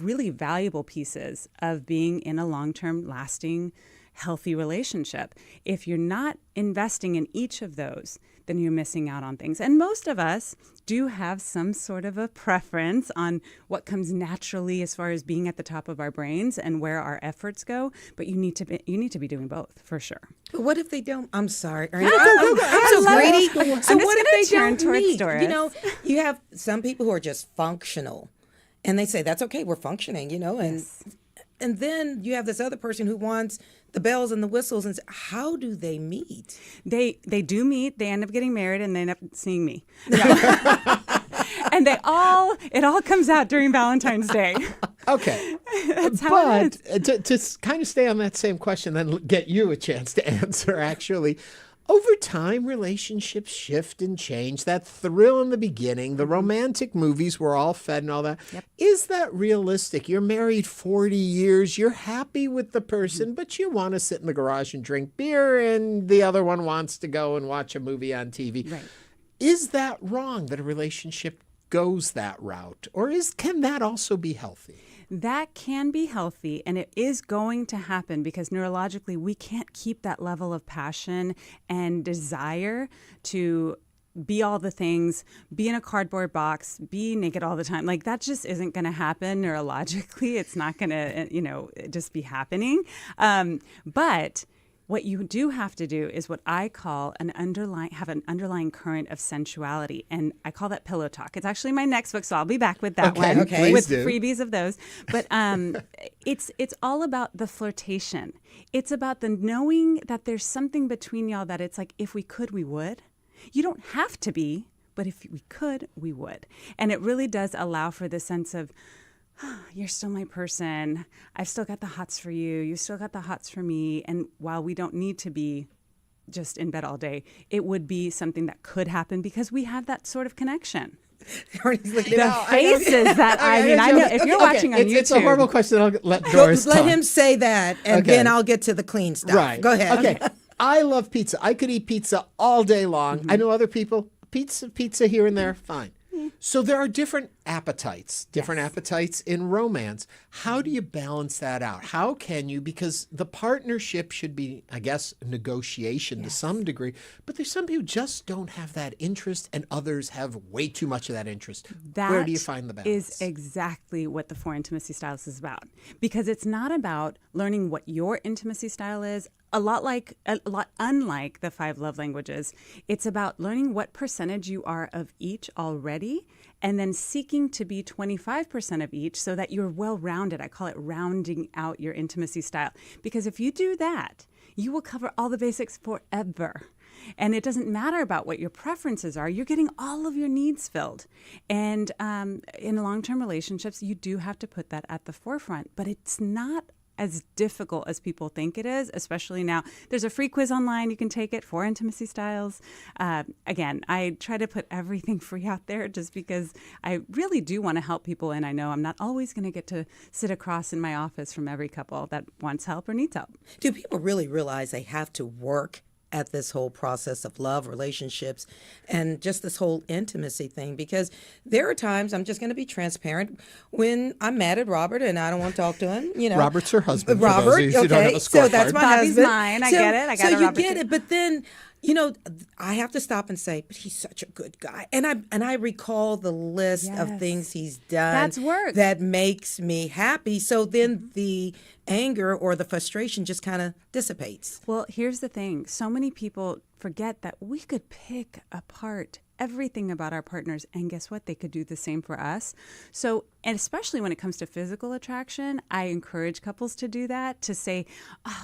really valuable pieces of being in a long-term, lasting, healthy relationship. If you're not investing in each of those, then you're missing out on things. And most of us do have some sort of a preference on what comes naturally as far as being at the top of our brains and where our efforts go. But you need to be doing both for sure. But what if they don't? I'm sorry, Ernie. I'm so greedy. So what if they don't meet? Doris. You have some people who are just functional, and they say that's okay. We're functioning, and then you have this other person who wants the bells and the whistles. And how do they meet? They do meet. They end up getting married, and they end up seeing me. And it all comes out during Valentine's Day. Okay. That's how it is. But to kind of stay on that same question, then get you a chance to answer, actually. Over time, relationships shift and change. That thrill in the beginning, the romantic movies were all fed and all that. Yep. Is that realistic? You're married 40 years. You're happy with the person, but you want to sit in the garage and drink beer, and the other one wants to go and watch a movie on TV. Right. Is that wrong that a relationship goes that route? Or can that also be healthy? That can be healthy, and it is going to happen because neurologically we can't keep that level of passion and desire to be all the things, be in a cardboard box, be naked all the time. Like that just isn't going to happen neurologically. It's not going to, just be happening. But what you do have to do is what I call an underlying current of sensuality, and I call that pillow talk. It's actually my next book, so I'll be back with that one with freebies of those. But it's all about the flirtation. It's about the knowing that there's something between y'all that it's like if we could, we would. You don't have to be, but if we could, we would. And it really does allow for the sense of, you're still my person. I've still got the hots for you. You still got the hots for me. And while we don't need to be just in bed all day, it would be something that could happen because we have that sort of connection. The faces that I know if you're watching on YouTube. It's a horrible question. I'll let Doris let him say that, and then I'll get to the clean stuff. Right. Go ahead. Okay. I love pizza. I could eat pizza all day long. Mm-hmm. I know other people, pizza here and there, fine. So there are different appetites in romance. How do you balance that out? How can you, because the partnership should be, I guess, negotiation to some degree, but there's some people who just don't have that interest and others have way too much of that interest. Where do you find the balance? That is exactly what the 4 Intimacy Styles is about, because it's not about learning what your intimacy style is. A lot unlike the 5 love languages, it's about learning what percentage you are of each already and then seeking to be 25% of each so that you're well-rounded. I call it rounding out your intimacy style. Because if you do that, you will cover all the basics forever. And it doesn't matter about what your preferences are. You're getting all of your needs filled. And in long-term relationships, you do have to put that at the forefront. But it's not as difficult as people think it is, especially now. There's a free quiz online. You can take it, 4 Intimacy Styles. Again, I try to put everything free out there just because I really do want to help people. And I know I'm not always going to get to sit across in my office from every couple that wants help or needs help. Do people really realize they have to work at this whole process of love, relationships, and just this whole intimacy thing? Because there are times, I'm just going to be transparent, when I'm mad at Robert and I don't want to talk to him. Robert's her husband. Robert, okay, so that's my Bobby's husband. mine. I get it. I got so a you Robert get too. it, but then I have to stop and say, but he's such a good guy. And I recall the list of things he's done. That's work. That makes me happy. So then the anger or the frustration just kind of dissipates. Well, here's the thing. So many people forget that we could pick apart everything about our partners, and guess what? They could do the same for us. So, and especially when it comes to physical attraction, I encourage couples to do that, to say,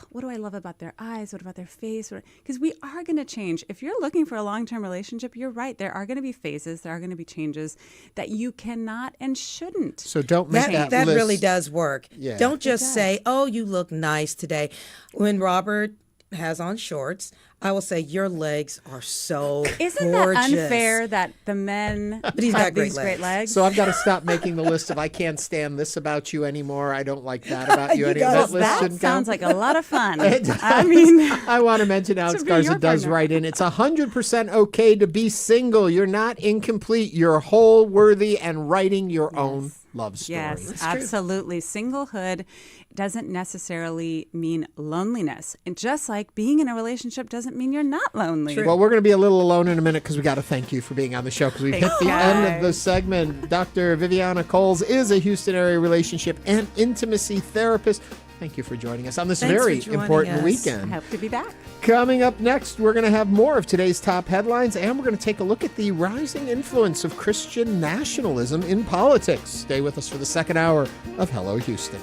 what do I love about their eyes? What about their face? Because we are going to change. If you're looking for a long-term relationship, you're right. There are going to be phases. There are going to be changes that you cannot and shouldn't. So don't make that That list. really does work. Yeah. Don't just say, oh, you look nice today. When Robert has on shorts, I will say, your legs are so Isn't gorgeous. that unfair that the men But he's have got these great legs? So I've got to stop making the list of I can't stand this about you anymore. I don't like that about you anymore. Well, That list that shouldn't sounds count. like a lot of fun. I want to mention Alex To be Garza your does partner. write in. It's 100% okay to be single. You're not incomplete. You're whole, worthy, and writing your own love story. Yes, That's true. absolutely. Singlehood doesn't necessarily mean loneliness. And just like being in a relationship doesn't mean you're not lonely. Well, we're going to be a little alone in a minute because we got to thank you for being on the show because we've hit the end of the guys. segment. Dr. Viviana Coles is a Houston area relationship and intimacy therapist. Thank you for joining us on this Thanks very for joining important us. weekend. I hope to be back. Coming up next, we're going to have more of today's top headlines, and we're going to take a look at the rising influence of Christian nationalism in politics. Stay with us for the second hour of Hello Houston.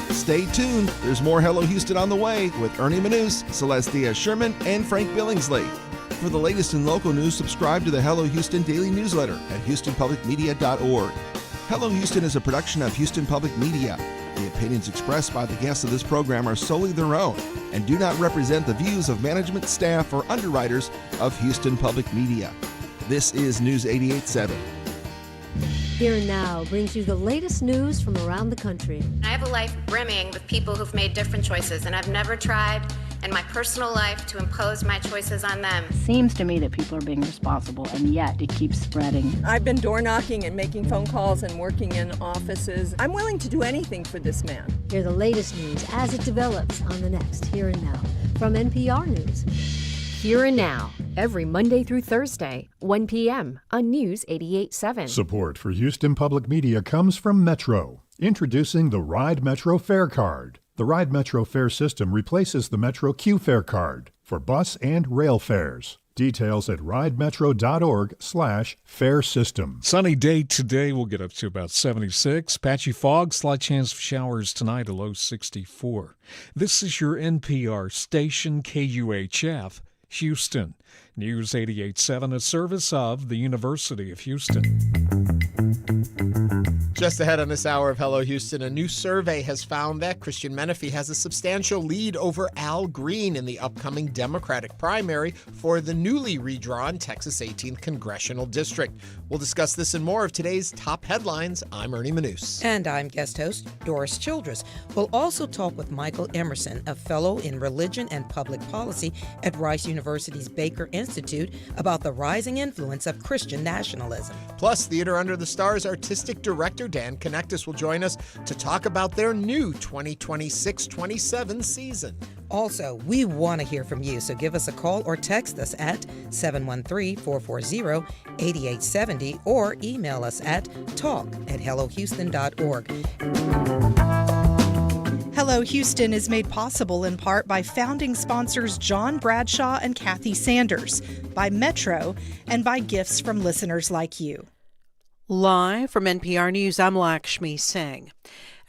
Stay tuned. There's more Hello Houston on the way with Ernie Manouse, Celestia Sherman, and Frank Billingsley. For the latest in local news, subscribe to the Hello Houston daily newsletter at houstonpublicmedia.org. Hello Houston is a production of Houston Public Media. The opinions expressed by the guests of this program are solely their own and do not represent the views of management, staff, or underwriters of Houston Public Media. This is News 88.7. Here and Now brings you the latest news from around the country. I have a life brimming with people who've made different choices, and I've never tried in my personal life to impose my choices on them. Seems to me that people are being responsible, and yet it keeps spreading. I've been door knocking and making phone calls and working in offices. I'm willing to do anything for this man. Hear the latest news as it develops on the next Here and Now from NPR News. Here and Now, every Monday through Thursday, 1 p.m. on News 88.7. Support for Houston Public Media comes from Metro. Introducing the Ride Metro Fare Card. The Ride Metro fare system replaces the Metro Q Fare Card for bus and rail fares. Details at ridemetro.org/fare system. Sunny day today. We'll get up to about 76. Patchy fog, slight chance of showers tonight, a low 64. This is your NPR station, KUHF, Houston. News 88.7, a service of the University of Houston. Just ahead on this hour of Hello Houston, a new survey has found that Christian Menefee has a substantial lead over Al Green in the upcoming Democratic primary for the newly redrawn Texas 18th Congressional District. We'll discuss this and more of today's top headlines. I'm Ernie Manouse. And I'm guest host Doris Childress. We'll also talk with Michael Emerson, a fellow in religion and public policy at Rice University's Baker Institute, about the rising influence of Christian nationalism. Plus, Theater Under the Stars artistic director Dan Knechtges will join us to talk about their new 2026-27 season. Also, we want to hear from you, so give us a call or text us at 713-440-8870 or email us at talk@hellohouston.org. Hello Houston is made possible in part by founding sponsors John Bradshaw and Kathy Sanders, by Metro, and by gifts from listeners like you. Live from NPR News, I'm Lakshmi Singh.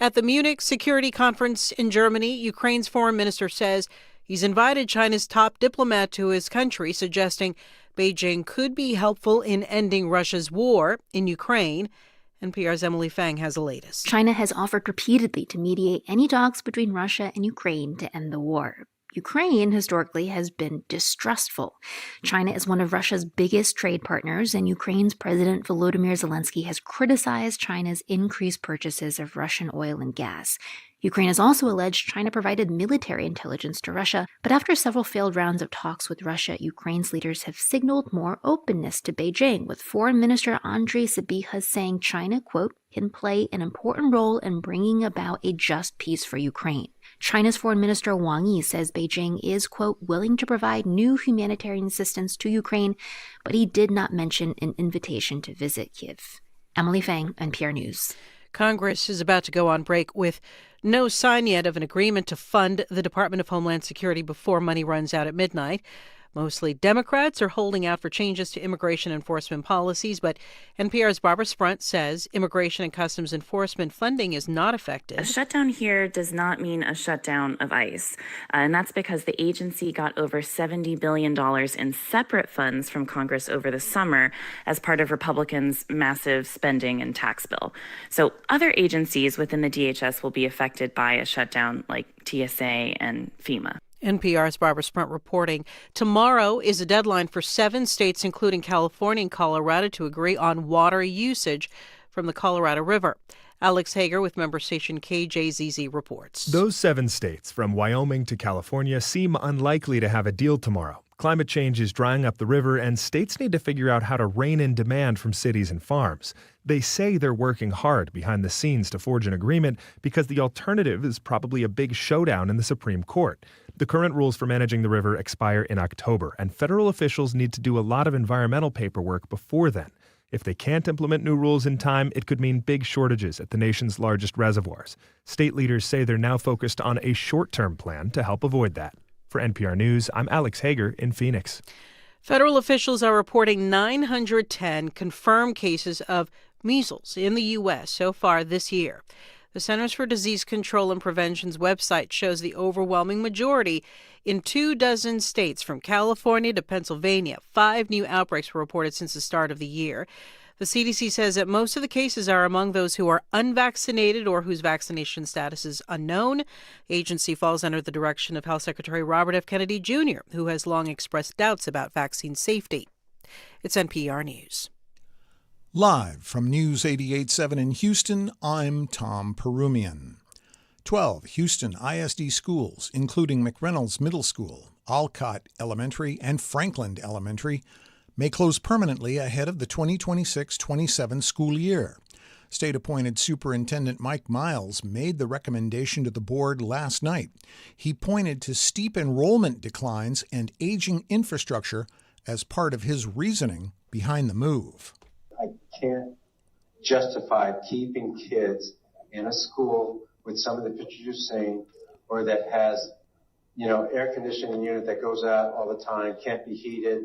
At the Munich Security Conference in Germany, Ukraine's foreign minister says he's invited China's top diplomat to his country, suggesting Beijing could be helpful in ending Russia's war in Ukraine. NPR's Emily Fang has the latest. China has offered repeatedly to mediate any talks between Russia and Ukraine to end the war. Ukraine historically has been distrustful. China is one of Russia's biggest trade partners, and Ukraine's President Volodymyr Zelensky has criticized China's increased purchases of Russian oil and gas. Ukraine has also alleged China provided military intelligence to Russia, but after several failed rounds of talks with Russia, Ukraine's leaders have signaled more openness to Beijing, with Foreign Minister Andriy Sybiha saying China, quote, can play an important role in bringing about a just peace for Ukraine. China's Foreign Minister Wang Yi says Beijing is, quote, willing to provide new humanitarian assistance to Ukraine, but he did not mention an invitation to visit Kyiv. Emily Fang, NPR News. Congress is about to go on break with no sign yet of an agreement to fund the Department of Homeland Security before money runs out at midnight. Mostly Democrats are holding out for changes to immigration enforcement policies, but NPR's Barbara Sprunt says Immigration and Customs Enforcement funding is not affected. A shutdown here does not mean a shutdown of ICE, and that's because the agency got over $70 billion in separate funds from Congress over the summer as part of Republicans' massive spending and tax bill. So other agencies within the DHS will be affected by a shutdown like TSA and FEMA. NPR's Barbara Sprunt reporting. Tomorrow is a deadline for 7 states, including California and Colorado, to agree on water usage from the Colorado River. Alex Hager with member station KJZZ reports. Those 7 states, from Wyoming to California, seem unlikely to have a deal tomorrow. Climate change is drying up the river, and states need to figure out how to rein in demand from cities and farms. They say they're working hard behind the scenes to forge an agreement because the alternative is probably a big showdown in the Supreme Court. The current rules for managing the river expire in October, and federal officials need to do a lot of environmental paperwork before then. If they can't implement new rules in time, it could mean big shortages at the nation's largest reservoirs. State leaders say they're now focused on a short-term plan to help avoid that. For NPR News, I'm Alex Hager in Phoenix. Federal officials are reporting 910 confirmed cases of measles in the U.S. so far this year. The Centers for Disease Control and Prevention's website shows the overwhelming majority in 24 states, from California to Pennsylvania. 5 new outbreaks were reported since the start of the year. The CDC says that most of the cases are among those who are unvaccinated or whose vaccination status is unknown. The agency falls under the direction of Health Secretary Robert F. Kennedy Jr., who has long expressed doubts about vaccine safety. It's NPR News. Live from News 88.7 in Houston, I'm Tom Perumian. 12 Houston ISD schools, including McReynolds Middle School, Alcott Elementary, and Franklin Elementary, may close permanently ahead of the 2026-27 school year. State-appointed Superintendent Mike Miles made the recommendation to the board last night. He pointed to steep enrollment declines and aging infrastructure as part of his reasoning behind the move. I can't justify keeping kids in a school with some of the pictures you're seeing, or that has, air conditioning unit that goes out all the time, can't be heated.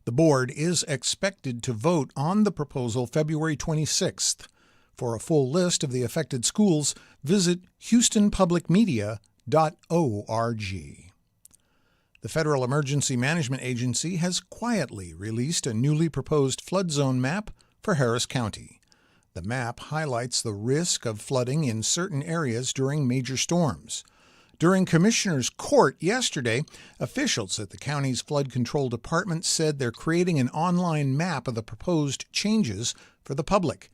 The board is expected to vote on the proposal February 26th. For a full list of the affected schools, visit houstonpublicmedia.org. The Federal Emergency Management Agency has quietly released a newly proposed flood zone map for Harris County. The map highlights the risk of flooding in certain areas during major storms. During Commissioner's Court yesterday, officials at the county's Flood Control Department said they're creating an online map of the proposed changes for the public.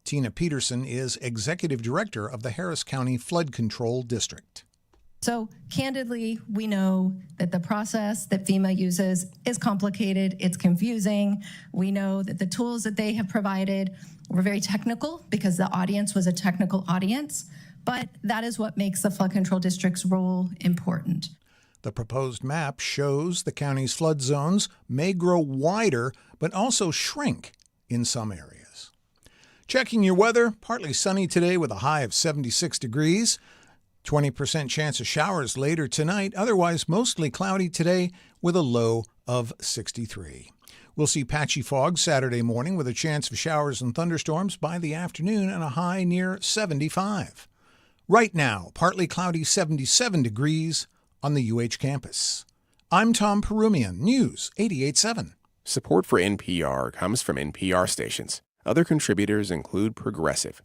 Tina Peterson is Executive Director of the Harris County Flood Control District. So candidly, we know that the process that FEMA uses is complicated, it's confusing. We know that the tools that they have provided were very technical because the audience was a technical audience, but that is what makes the Flood Control District's role important. The proposed map shows the county's flood zones may grow wider, but also shrink in some areas. Checking your weather, partly sunny today with a high of 76 degrees. 20% chance of showers later tonight, otherwise mostly cloudy today with a low of 63. We'll see patchy fog Saturday morning with a chance of showers and thunderstorms by the afternoon and a high near 75. Right now, partly cloudy 77 degrees on the UH campus. I'm Tom Perumian, News 88.7. Support for NPR comes from NPR stations. Other contributors include Progressive.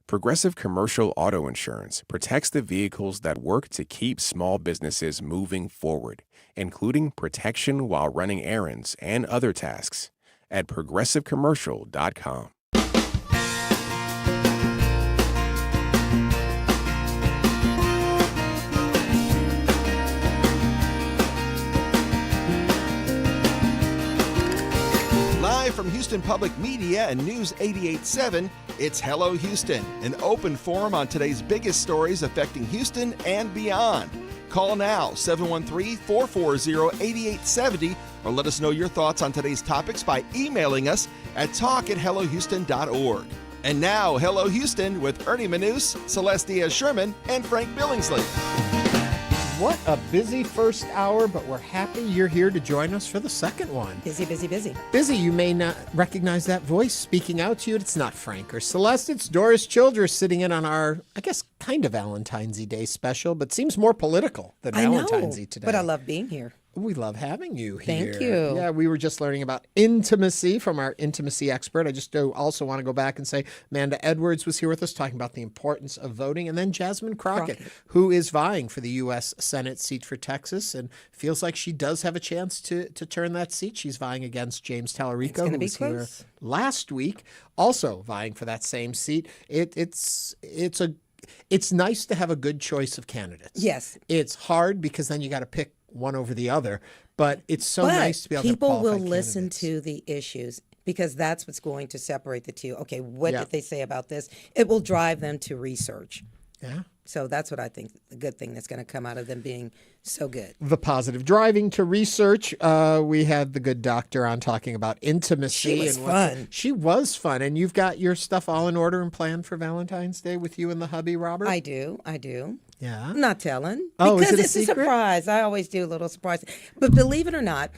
Progressive Commercial Auto Insurance protects the vehicles that work to keep small businesses moving forward, including protection while running errands and other tasks at progressivecommercial.com. Live from Houston Public Media and News 88.7, it's Hello Houston, an open forum on today's biggest stories affecting Houston and beyond. Call now, 713-440-8870, or let us know your thoughts on today's topics by emailing us at talk@hellohouston.org. And now, Hello Houston with Ernie Manouse, Celeste Diaz-Sherman, and Frank Billingsley. What a busy first hour, but we're happy you're here to join us for the second one. Busy, busy, busy. Busy, you may not recognize that voice speaking out to you. It's not Frank or Celeste, it's Doris Childress sitting in on our, I guess, kind of Valentine's Day special, but seems more political than Valentine's Day today. But I love being here. We love having you here. Thank you. Yeah, we were just learning about intimacy from our intimacy expert. I just also want to go back and say Amanda Edwards was here with us talking about the importance of voting. And then Jasmine Crockett, who is vying for the U.S. Senate seat for Texas and feels like she does have a chance to turn that seat. She's vying against James Talarico, who was here last week, also vying for that same seat. It's nice to have a good choice of candidates. Yes. It's hard because then you got to pick one over the other, but it's so nice to be able to have people will qualified listen candidates. to the issues because that's what's going to separate the two. Okay, what did they say about this? It will drive them to research. Yeah. So that's what I think the good thing that's going to come out of them being so good. The positive driving to research. We had the good doctor on talking about intimacy. She was fun. She was fun. And you've got your stuff all in order and planned for Valentine's Day with you and the hubby, Robert? I do. Yeah. I'm not telling. Oh, because is it a it's secret? a surprise. I always do a little surprise. But believe it or not,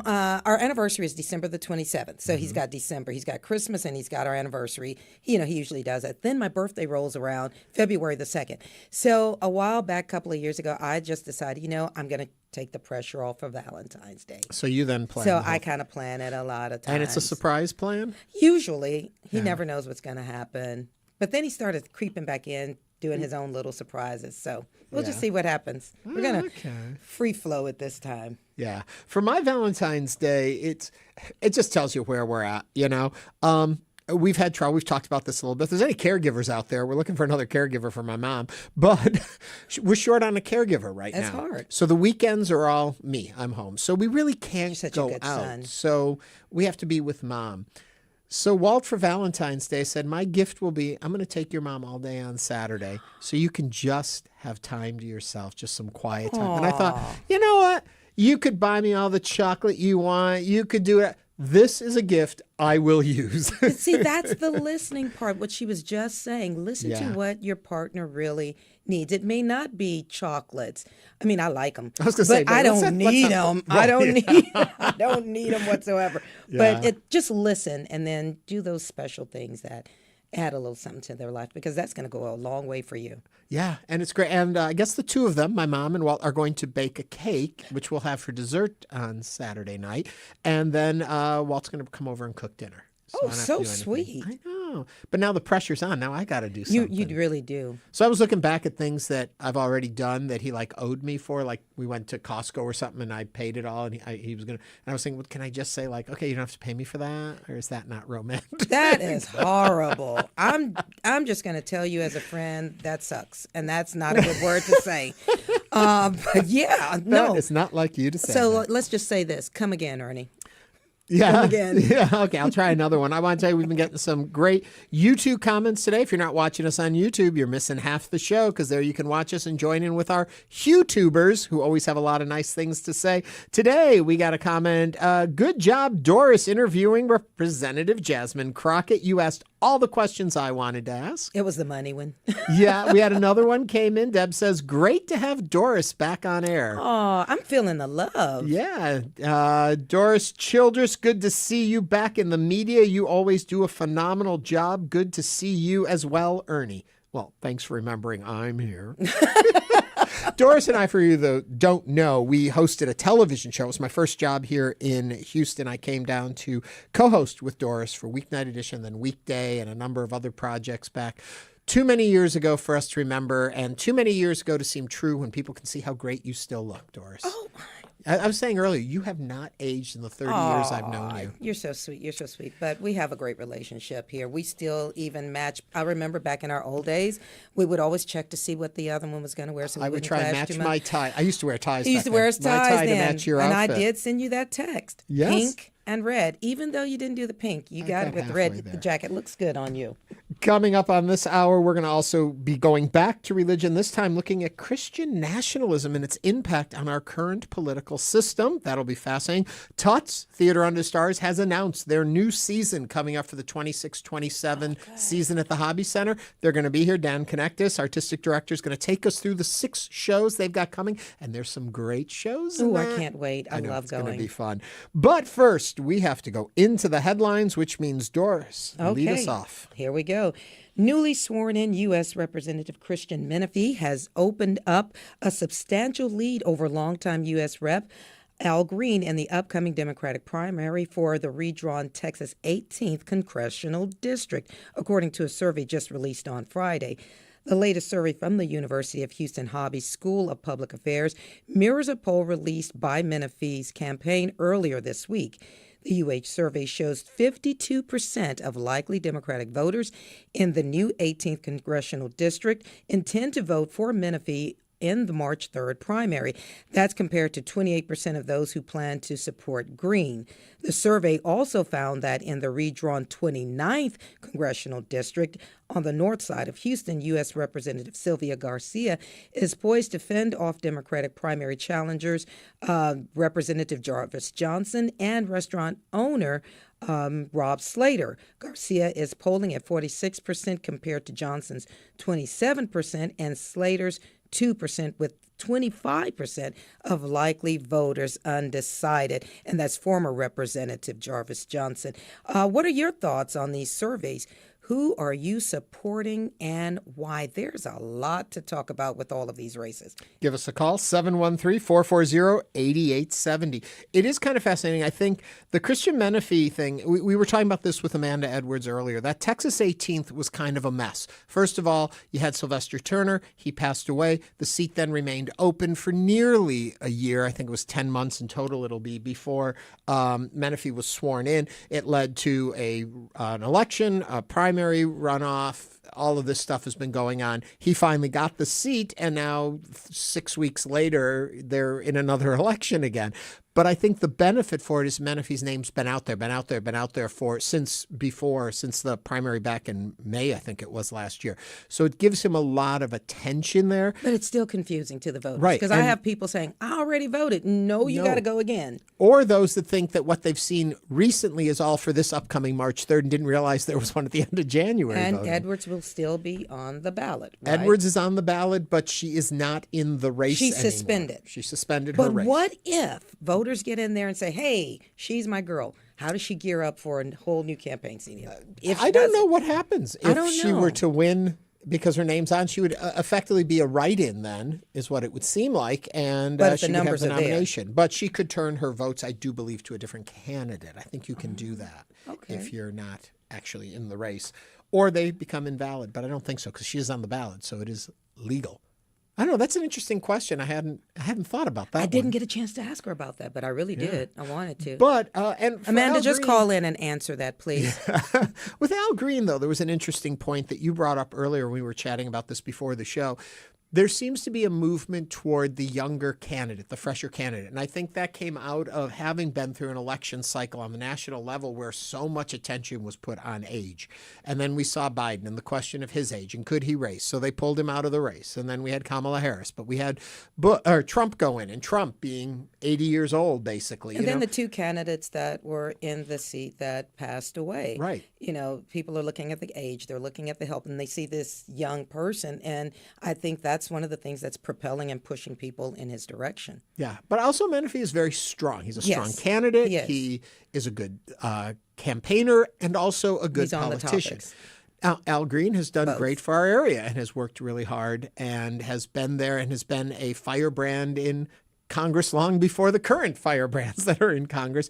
our anniversary is December the 27th. So he's got December, he's got Christmas, and he's got our anniversary. He usually does it. Then my birthday rolls around February the 2nd. So a while back, a couple of years ago, I just decided, I'm going to take the pressure off for Valentine's Day. So you then plan. So I kind of plan it a lot of times. And it's a surprise plan? Usually. He never knows what's going to happen. But then he started creeping back in, doing his own little surprises. So we'll just see what happens. We're going to free flow it this time. Yeah. For my Valentine's Day, it just tells you where we're at, We've had trouble. We've talked about this a little bit. If there's any caregivers out there, we're looking for another caregiver for my mom, but we're short on a caregiver right now. That's hard. So the weekends are all me. I'm home. So we really can't You're such go a good out. son. So we have to be with mom. So Walt for Valentine's Day said, my gift will be, I'm going to take your mom all day on Saturday so you can just have time to yourself, just some quiet time. And I thought, you know what? You could buy me all the chocolate you want. You could do it. This is a gift I will use. See, that's the listening part, what she was just saying. Listen to what your partner really needs. It may not be chocolates. I mean, I like them. I was going to say, but I don't need them. I don't need them whatsoever. Yeah. But just listen and then do those special things that add a little something to their life, because that's going to go a long way for you. Yeah, and it's great. And I guess the two of them, my mom and Walt, are going to bake a cake, which we'll have for dessert on Saturday night. And then Walt's going to come over and cook dinner. So I don't have to do anything. Sweet. I know. But now the pressure's on. Now I got to do something. You really do. So I was looking back at things that I've already done that he owed me for. Like we went to Costco or something and I paid it all. And he was going to, and I was thinking, well, can I just say okay, you don't have to pay me for that? Or is that not romantic? That is horrible. I'm just going to tell you as a friend, that sucks. And that's not a good word to say. But yeah, no. It's not like you to say So that. let's just say this. Come again, Ernie. Yeah. Come again. Yeah. Okay. I'll try another one. I want to tell you, we've been getting some great YouTube comments today. If you're not watching us on YouTube, you're missing half the show, because there you can watch us and join in with our YouTubers who always have a lot of nice things to say. Today, we got a comment. Good job, Doris, interviewing Representative Jasmine Crockett. You asked all the questions I wanted to ask. It was the money one. Yeah. We had another one came in. Deb says, great to have Doris back on air. Oh, I'm feeling the love. Yeah. Doris Childress, good to see you back in the media. You always do a phenomenal job. Good to see you as well, Ernie. Well, thanks for remembering I'm here. Doris and I, for you that don't know, we hosted a television show. It was my first job here in Houston. I came down to co-host with Doris for Weeknight Edition, then Weekday, and a number of other projects back too many years ago for us to remember, and too many years ago to seem true when people can see how great you still look, Doris. Oh, I was saying earlier, you have not aged in the 30 years I've known you. You're so sweet. You're so sweet. But we have a great relationship here. We still even match. I remember back in our old days, we would always check to see what the other one was going to wear. So I would try and match my tie. I used to wear ties. You used to wear ties then. To match your outfit. I did send you that text. Yes. Pink and red. Even though you didn't do the pink, you got it with the red. The jacket looks good on you. Coming up on this hour, we're going to also be going back to religion, this time looking at Christian nationalism and its impact on our current political system. That'll be fascinating. Tuts, Theater Under Stars, has announced their new season coming up for the 26-27 season at the Hobby Center. They're going to be here. Dan Knechtges, artistic director, is going to take us through the 6 shows they've got coming, and there's some great shows. Oh, I can't wait. I love going. It's going to be fun. But first, we have to go into the headlines, which means Doris, lead us off. Here we go. Newly sworn-in U.S. Representative Christian Menefee has opened up a substantial lead over longtime U.S. Rep. Al Green in the upcoming Democratic primary for the redrawn Texas 18th Congressional District, according to a survey just released on Friday. The latest survey from the University of Houston Hobby School of Public Affairs mirrors a poll released by Menefee's campaign earlier this week. The UH survey shows 52% of likely Democratic voters in the new 18th Congressional District intend to vote for Menefee in the March 3rd primary. That's compared to 28% of those who plan to support Green. The survey also found that in the redrawn 29th Congressional District on the north side of Houston, U.S. Representative Sylvia Garcia is poised to fend off Democratic primary challengers Representative Jarvis Johnson and restaurant owner Rob Slater. Garcia is polling at 46% compared to Johnson's 27% and Slater's 2%, with 25% of likely voters undecided. And that's former Representative Jarvis Johnson. What are your thoughts on these surveys? Who are you supporting and why? There's a lot to talk about with all of these races. Give us a call, 713-440-8870. It is kind of fascinating. I think the Christian Menefee thing, we were talking about this with Amanda Edwards earlier. That Texas 18th was kind of a mess. First of all, you had Sylvester Turner. He passed away. The seat then remained open for nearly a year. I think it was 10 months in total it'll be before Menefee was sworn in. It led to an election, a primary runoff. All of this stuff has been going on. He finally got the seat, and now 6 weeks later, they're in another election again. But I think the benefit for it is Menefee's name's been out there since the primary back in May, I think it was last year. So it gives him a lot of attention there. But it's still confusing to the voters. Right. Because I have people saying, I already voted. No, you got to go again. Or those that think that what they've seen recently is all for this upcoming March 3rd and didn't realize there was one at the end of January. And voting. Edwards will still be on the ballot, right? Edwards is on the ballot, but she is not in the race She's anymore. suspended. She suspended her But race. what if voters get in there and say, hey, she's my girl? How does she gear up for a whole new campaign season? I don't know what happens if she know. were to win because her name's on. She would effectively be a write-in then, is what it would seem like, and But if she the would have numbers the are there. nomination. But she could turn her votes, I do believe, to a different candidate. I think you can do that if you're not actually in the race. Or they become invalid, but I don't think so because she is on the ballot, so it is legal. I don't know. That's an interesting question. I hadn't thought about that. I didn't get a chance to ask her about that, but I really did. I wanted to. But and for Amanda, Al just Green- call in and answer that, please. With Al Green, though, there was an interesting point that you brought up earlier when we were chatting about this before the show. There seems to be a movement toward the younger candidate, the fresher candidate. And I think that came out of having been through an election cycle on the national level where so much attention was put on age. And then we saw Biden and the question of his age and could he race? So they pulled him out of the race. And then we had Kamala Harris. But we had Trump go in, and Trump being 80 years old, basically. And then the two candidates that were in the seat that passed away. Right. You know, people are looking at the age, they're looking at the help, and they see this young person. And I think that's one of the things that's propelling and pushing people in his direction. Yeah. But also Menefee is very strong. He's a strong candidate. He is a good campaigner and also a good He's on the politician. topics. Al Green has done great for our area and has worked really hard and has been there and has been a firebrand in Congress long before the current firebrands that are in Congress.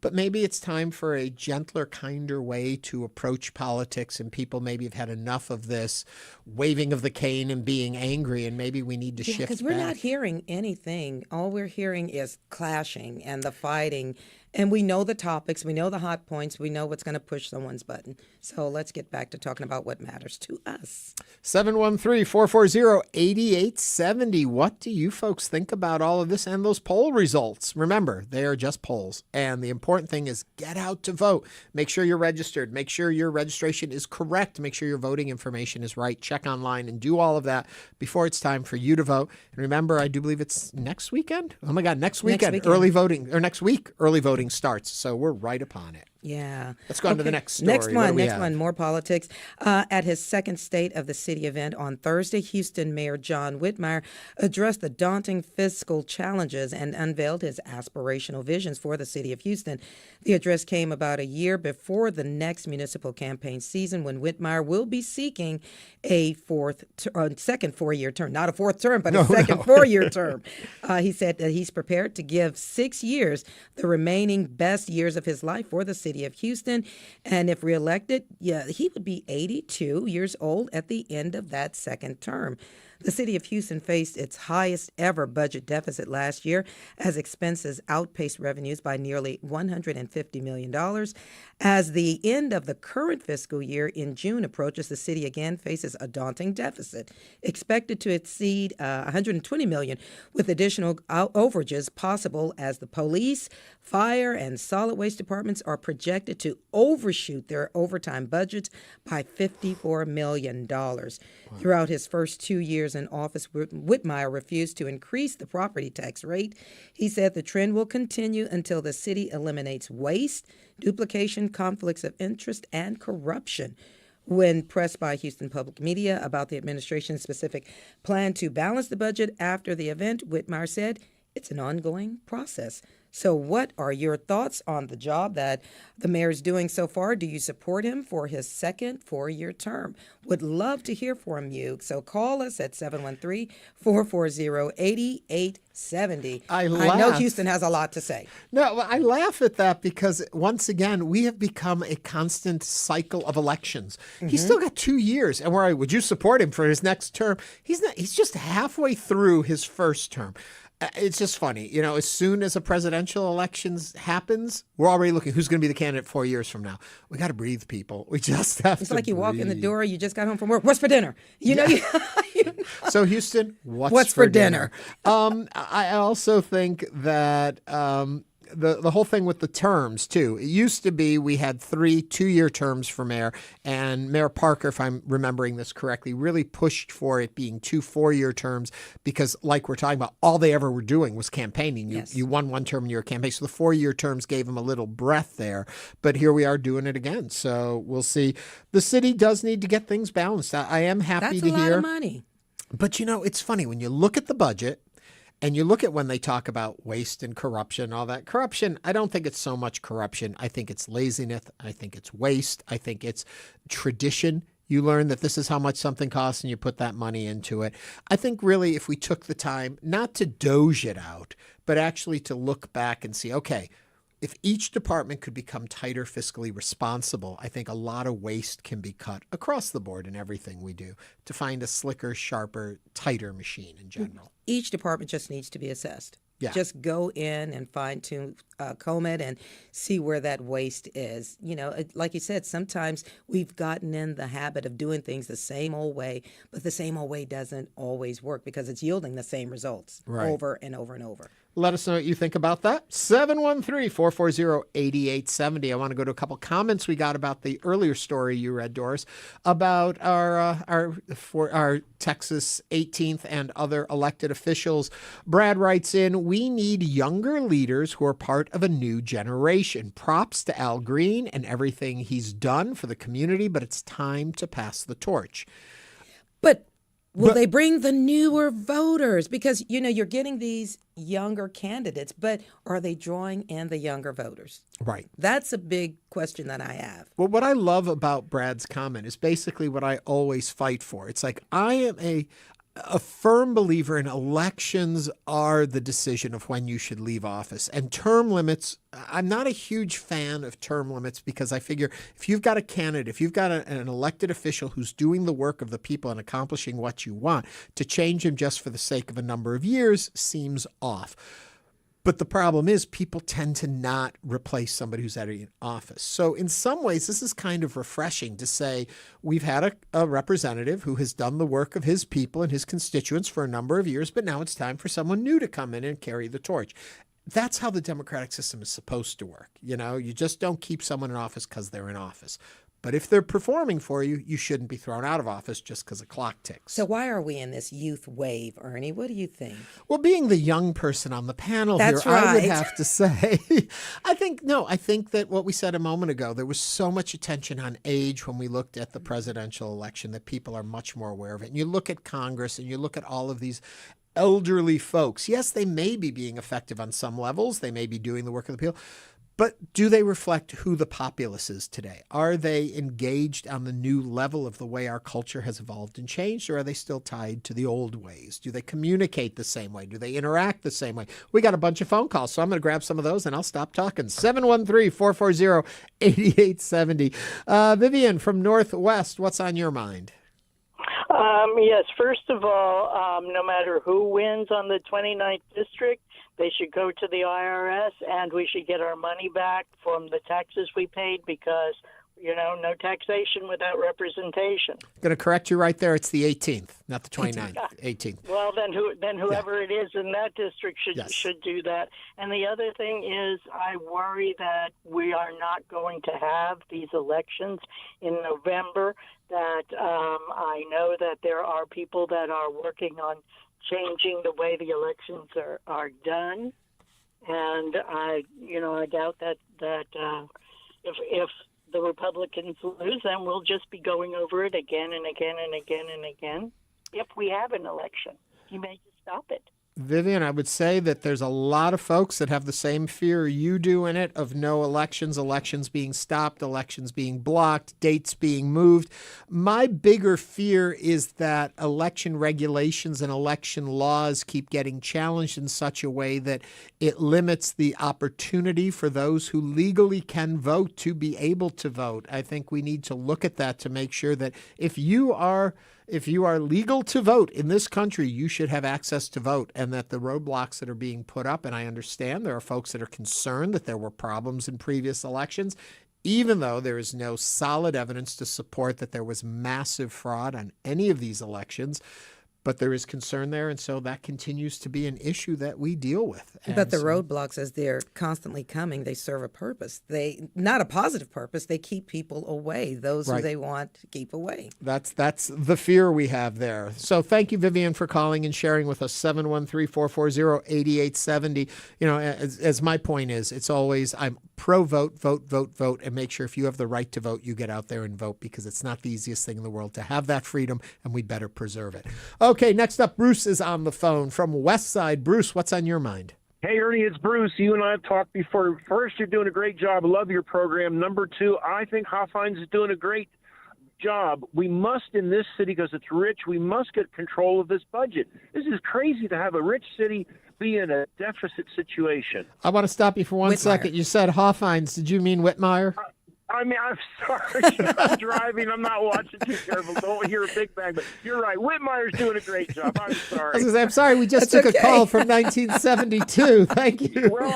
But maybe it's time for a gentler, kinder way to approach politics, and people maybe have had enough of this waving of the cane and being angry, and maybe we need to shift back. Because we're not hearing anything. All we're hearing is clashing and the fighting. And we know the topics, we know the hot points, we know what's going to push someone's button. So let's get back to talking about what matters to us. 713-440-8870. What do you folks think about all of this and those poll results? Remember, they are just polls. And the important thing is get out to vote. Make sure you're registered. Make sure your registration is correct. Make sure your voting information is right. Check online and do all of that before it's time for you to vote. And remember, I do believe it's next weekend. Oh my God, next weekend. Early voting, or next week, early voting starts. So we're right upon it. Yeah. Let's go on to the next story. Next one, more politics. At his second State of the City event on Thursday, Houston Mayor John Whitmire addressed the daunting fiscal challenges and unveiled his aspirational visions for the city of Houston. The address came about a year before the next municipal campaign season, when Whitmire will be seeking a second four-year term. Not a fourth term, but a second four-year term. He said that he's prepared to give 6 years, the remaining best years of his life, for the city of Houston. And if reelected, he would be 82 years old at the end of that second term. The city of Houston faced its highest ever budget deficit last year as expenses outpaced revenues by nearly $150 million. As the end of the current fiscal year in June approaches, the city again faces a daunting deficit, expected to exceed $120 million, with additional overages possible as the police, fire, and solid waste departments are projected to overshoot their overtime budgets by $54 million. Wow. Throughout his first 2 years in office, Whitmire refused to increase the property tax rate. He said the trend will continue until the city eliminates waste, duplication, conflicts of interest, and corruption. When pressed by Houston Public Media about the administration's specific plan to balance the budget after the event, Whitmire said it's an ongoing process. So what are your thoughts on the job that the mayor is doing so far? Do you support him for his second 4-year term? Would love to hear from you. So call us at 713-440-8870. I know Houston has a lot to say. No, I laugh at that because, once again, we have become a constant cycle of elections. He's still got 2 years. And would you support him for his next term? He's not. He's just halfway through his first term. It's just funny. As soon as a presidential elections happens, we're already looking who's going to be the candidate 4 years from now. We got to breathe, people. We just have It's to like you breathe. walk in the door, you just got home from work. What's for dinner? So, Houston, what's for dinner? I also think that the whole thing with the terms, too. It used to be we had 3 2-year terms for mayor, and Mayor Parker, if I'm remembering this correctly, really pushed for it being 2 4-year terms because, like we're talking about, all they ever were doing was campaigning. You won one term in your campaign, so the 4-year terms gave them a little breath there. But here we are doing it again, so we'll see. The city does need to get things balanced. I am happy to hear. That's a lot of money. But, it's funny. When you look at the budget, and you look at when they talk about waste and corruption, all that corruption, I don't think it's so much corruption. I think it's laziness. I think it's waste. I think it's tradition. You learn that this is how much something costs and you put that money into it. I think really if we took the time not to doge it out, but actually to look back and see, okay, if each department could become tighter fiscally responsible, I think a lot of waste can be cut across the board in everything we do to find a slicker, sharper, tighter machine in general. Each department just needs to be assessed. Yeah. Just go in and comb it and see where that waste is. Like you said, sometimes we've gotten in the habit of doing things the same old way, but the same old way doesn't always work because it's yielding the same results over and over and over. Let us know what you think about that. 713-440-8870. I want to go to a couple comments we got about the earlier story you read, Doris, about our Texas 18th and other elected officials. Brad writes in, we need younger leaders who are part of a new generation. Props to Al Green and everything he's done for the community, but it's time to pass the torch. But will they bring the newer voters? Because, you're getting these younger candidates, but are they drawing in the younger voters? Right. That's a big question that I have. Well, what I love about Brad's comment is basically what I always fight for. It's like I am a firm believer in elections are the decision of when you should leave office. And term limits, I'm not a huge fan of term limits because I figure if you've got a candidate, if you've got an elected official who's doing the work of the people and accomplishing what you want, to change him just for the sake of a number of years seems off. But the problem is people tend to not replace somebody who's already in office. So in some ways, this is kind of refreshing to say we've had a representative who has done the work of his people and his constituents for a number of years, but now it's time for someone new to come in and carry the torch. That's how the democratic system is supposed to work. You just don't keep someone in office because they're in office. But if they're performing for you, you shouldn't be thrown out of office just because a clock ticks. So why are we in this youth wave, Ernie? What do you think? Well, being the young person on the panel That's here, right. I would have to say, I think that what we said a moment ago, there was so much attention on age when we looked at the presidential election that people are much more aware of it. And you look at Congress and you look at all of these elderly folks. Yes, they may be being effective on some levels. They may be doing the work of the people. But do they reflect who the populace is today? Are they engaged on the new level of the way our culture has evolved and changed, or are they still tied to the old ways? Do they communicate the same way? Do they interact the same way? We got a bunch of phone calls, so I'm going to grab some of those and I'll stop talking. 713-440-8870. Vivian from Northwest, what's on your mind? Yes, first of all, no matter who wins on the 29th district, they should go to the IRS and we should get our money back from the taxes we paid because, no taxation without representation. Going to correct you right there. It's the 18th, not the 29th. 18th. Well, then whoever it is in that district should do that. And the other thing is I worry that we are not going to have these elections in November, that I know that there are people that are working on changing the way the elections are done, and I doubt that if the Republicans lose, then we'll just be going over it again and again and again and again. If we have an election, you may just stop it. Vivian, I would say that there's a lot of folks that have the same fear you do in it of no elections, elections being stopped, elections being blocked, dates being moved. My bigger fear is that election regulations and election laws keep getting challenged in such a way that it limits the opportunity for those who legally can vote to be able to vote. I think we need to look at that to make sure that if you are legal to vote in this country, you should have access to vote, and that the roadblocks that are being put up, and I understand there are folks that are concerned that there were problems in previous elections, even though there is no solid evidence to support that there was massive fraud on any of these elections. But there is concern there, and so that continues to be an issue that we deal with. But the roadblocks, as they're constantly coming, they serve a purpose. They not a positive purpose. They keep people away, those who they want to keep away. That's the fear we have there. So thank you, Vivian, for calling and sharing with us. 713-440-8870. You know, as my point is, it's always I'm pro-vote, vote, and make sure if you have the right to vote, you get out there and vote, because it's not the easiest thing in the world to have that freedom, and we better preserve it. Okay, next up, Bruce is on the phone from West Side. Bruce, what's on your mind? Hey, Ernie, it's Bruce. You and I have talked before. First, you're doing a great job. I love your program. Number two, I think Hoffines is doing a great job. We must, in this city, because it's rich, we must get control of this budget. This is crazy to have a rich city be in a deficit situation. I want to stop you for one second. You said Hoffines. Did you mean Whitmire? I mean, I'm sorry. I'm driving. I'm not watching too careful. Don't hear a big bang. But you're right. Whitmire's doing a great job. I'm sorry. I was going to say, I'm sorry. We just took a call from 1972. Thank you. Well,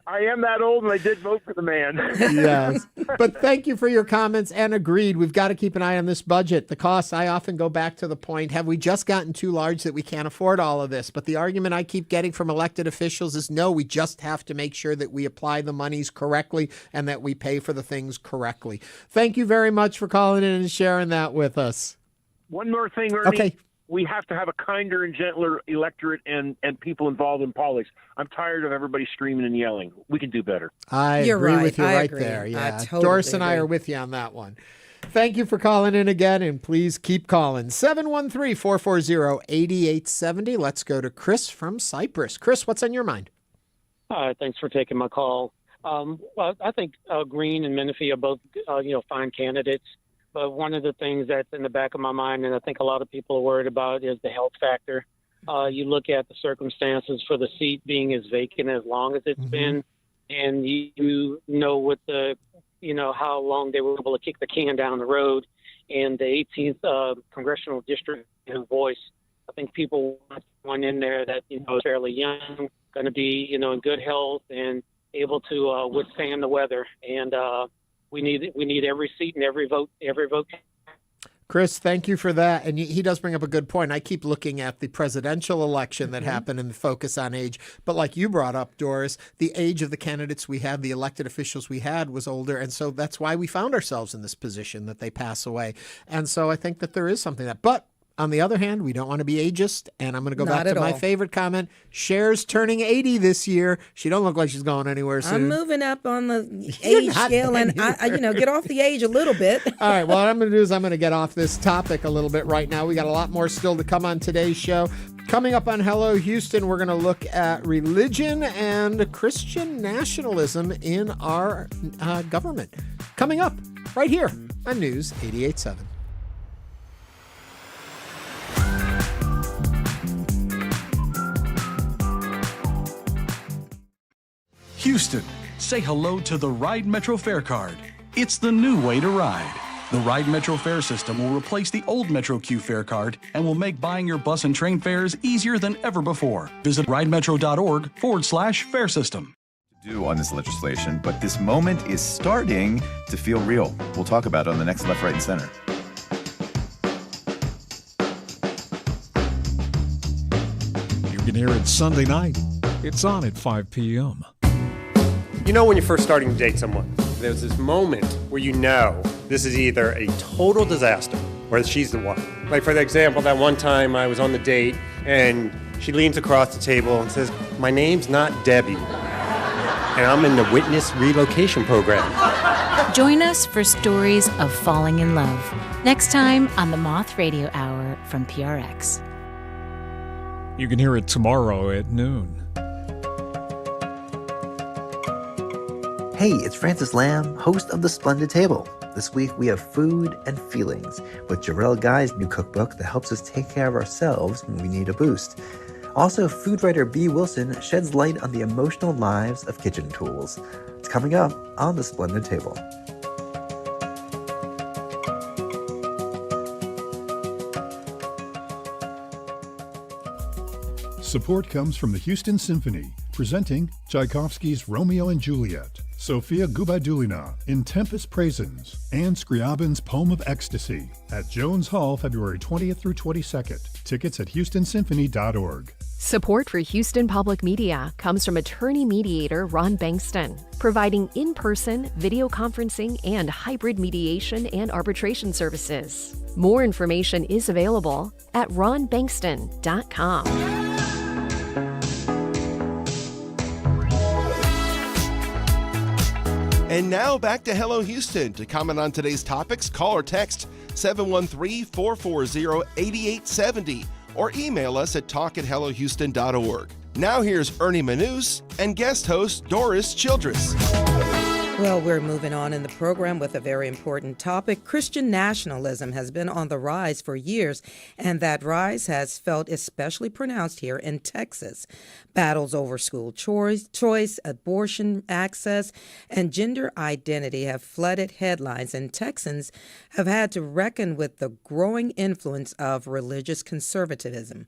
I am that old, and I did vote for the man. Yes. But thank you for your comments, and agreed. We've got to keep an eye on this budget. The costs, I often go back to the point, have we just gotten too large that we can't afford all of this? But the argument I keep getting from elected officials is, no, we just have to make sure that we apply the monies correctly and that we pay for the things correctly. Thank you very much for calling in and sharing that with us. One more thing, Ernie. Okay. We have to have a kinder and gentler electorate and people involved in politics. I'm tired of everybody screaming and yelling. We can do better. I agree with you right there. Yeah. Doris and I are with you on that one. Thank you for calling in again, and please keep calling. 713-440-8870. Let's go to Chris from Cyprus. Chris, what's on your mind? Hi, thanks for taking my call. Well, I think Green and Menefee are both, fine candidates. But one of the things that's in the back of my mind, and I think a lot of people are worried about, is the health factor. You look at the circumstances for the seat being as vacant as long as it's been, and you know what how long they were able to kick the can down the road. And the 18th Congressional District voice, I think people want one in there that is fairly young, going to be in good health and able to withstand the weather. And we need every seat and every vote. Chris, thank you for that. And he does bring up a good point. I keep looking at the presidential election that happened and the focus on age. But like you brought up, Doris, the age of the candidates we had, the elected officials we had was older. And so that's why we found ourselves in this position that they pass away. And so I think that there is something but on the other hand, we don't want to be ageist, and I'm going to go back to my favorite comment. Cher's turning 80 this year. She don't look like she's going anywhere soon. I'm moving up on the age scale, and I get off the age a little bit. All right, well, what I'm going to do is I'm going to get off this topic a little bit right now. We got a lot more still to come on today's show. Coming up on Hello Houston, we're going to look at religion and Christian nationalism in our government. Coming up right here on News 88.7. Houston, say hello to the Ride Metro Fare Card. It's the new way to ride. The Ride Metro Fare System will replace the old Metro Q Fare Card and will make buying your bus and train fares easier than ever before. Visit ridemetro.org/fare system. Do on this legislation, but this moment is starting to feel real. We'll talk about it on the next Left, Right, and Center. You can hear it Sunday night. It's on at 5 p.m. You know when you're first starting to date someone, there's this moment where you know this is either a total disaster or she's the one. Like for example, that one time I was on the date and she leans across the table and says, "My name's not Debbie, and I'm in the witness relocation program." Join us for stories of falling in love next time on the Moth Radio Hour from PRX. You can hear it tomorrow at noon. Hey, it's Francis Lamb, host of The Splendid Table. This week we have Food and Feelings with Jarrell Guy's new cookbook that helps us take care of ourselves when we need a boost. Also, food writer Bea Wilson sheds light on the emotional lives of kitchen tools. It's coming up on The Splendid Table. Support comes from the Houston Symphony, presenting Tchaikovsky's Romeo and Juliet, Sofia Gubadulina in Tempest Praisins, and Scriabin's Poem of Ecstasy at Jones Hall, February 20th through 22nd. Tickets at houstonsymphony.org. Support for Houston Public Media comes from attorney mediator Ron Bankston, providing in-person, video conferencing, and hybrid mediation and arbitration services. More information is available at ronbankston.com. And now back to Hello Houston. To comment on today's topics, call or text 713-440-8870 or email us at talk@hellohouston.org. Now here's Ernie Manouse and guest host Doris Childress. Well, we're moving on in the program with a very important topic. Christian nationalism has been on the rise for years, and that rise has felt especially pronounced here in Texas. Battles over school choice, abortion access, and gender identity have flooded headlines, and Texans have had to reckon with the growing influence of religious conservatism.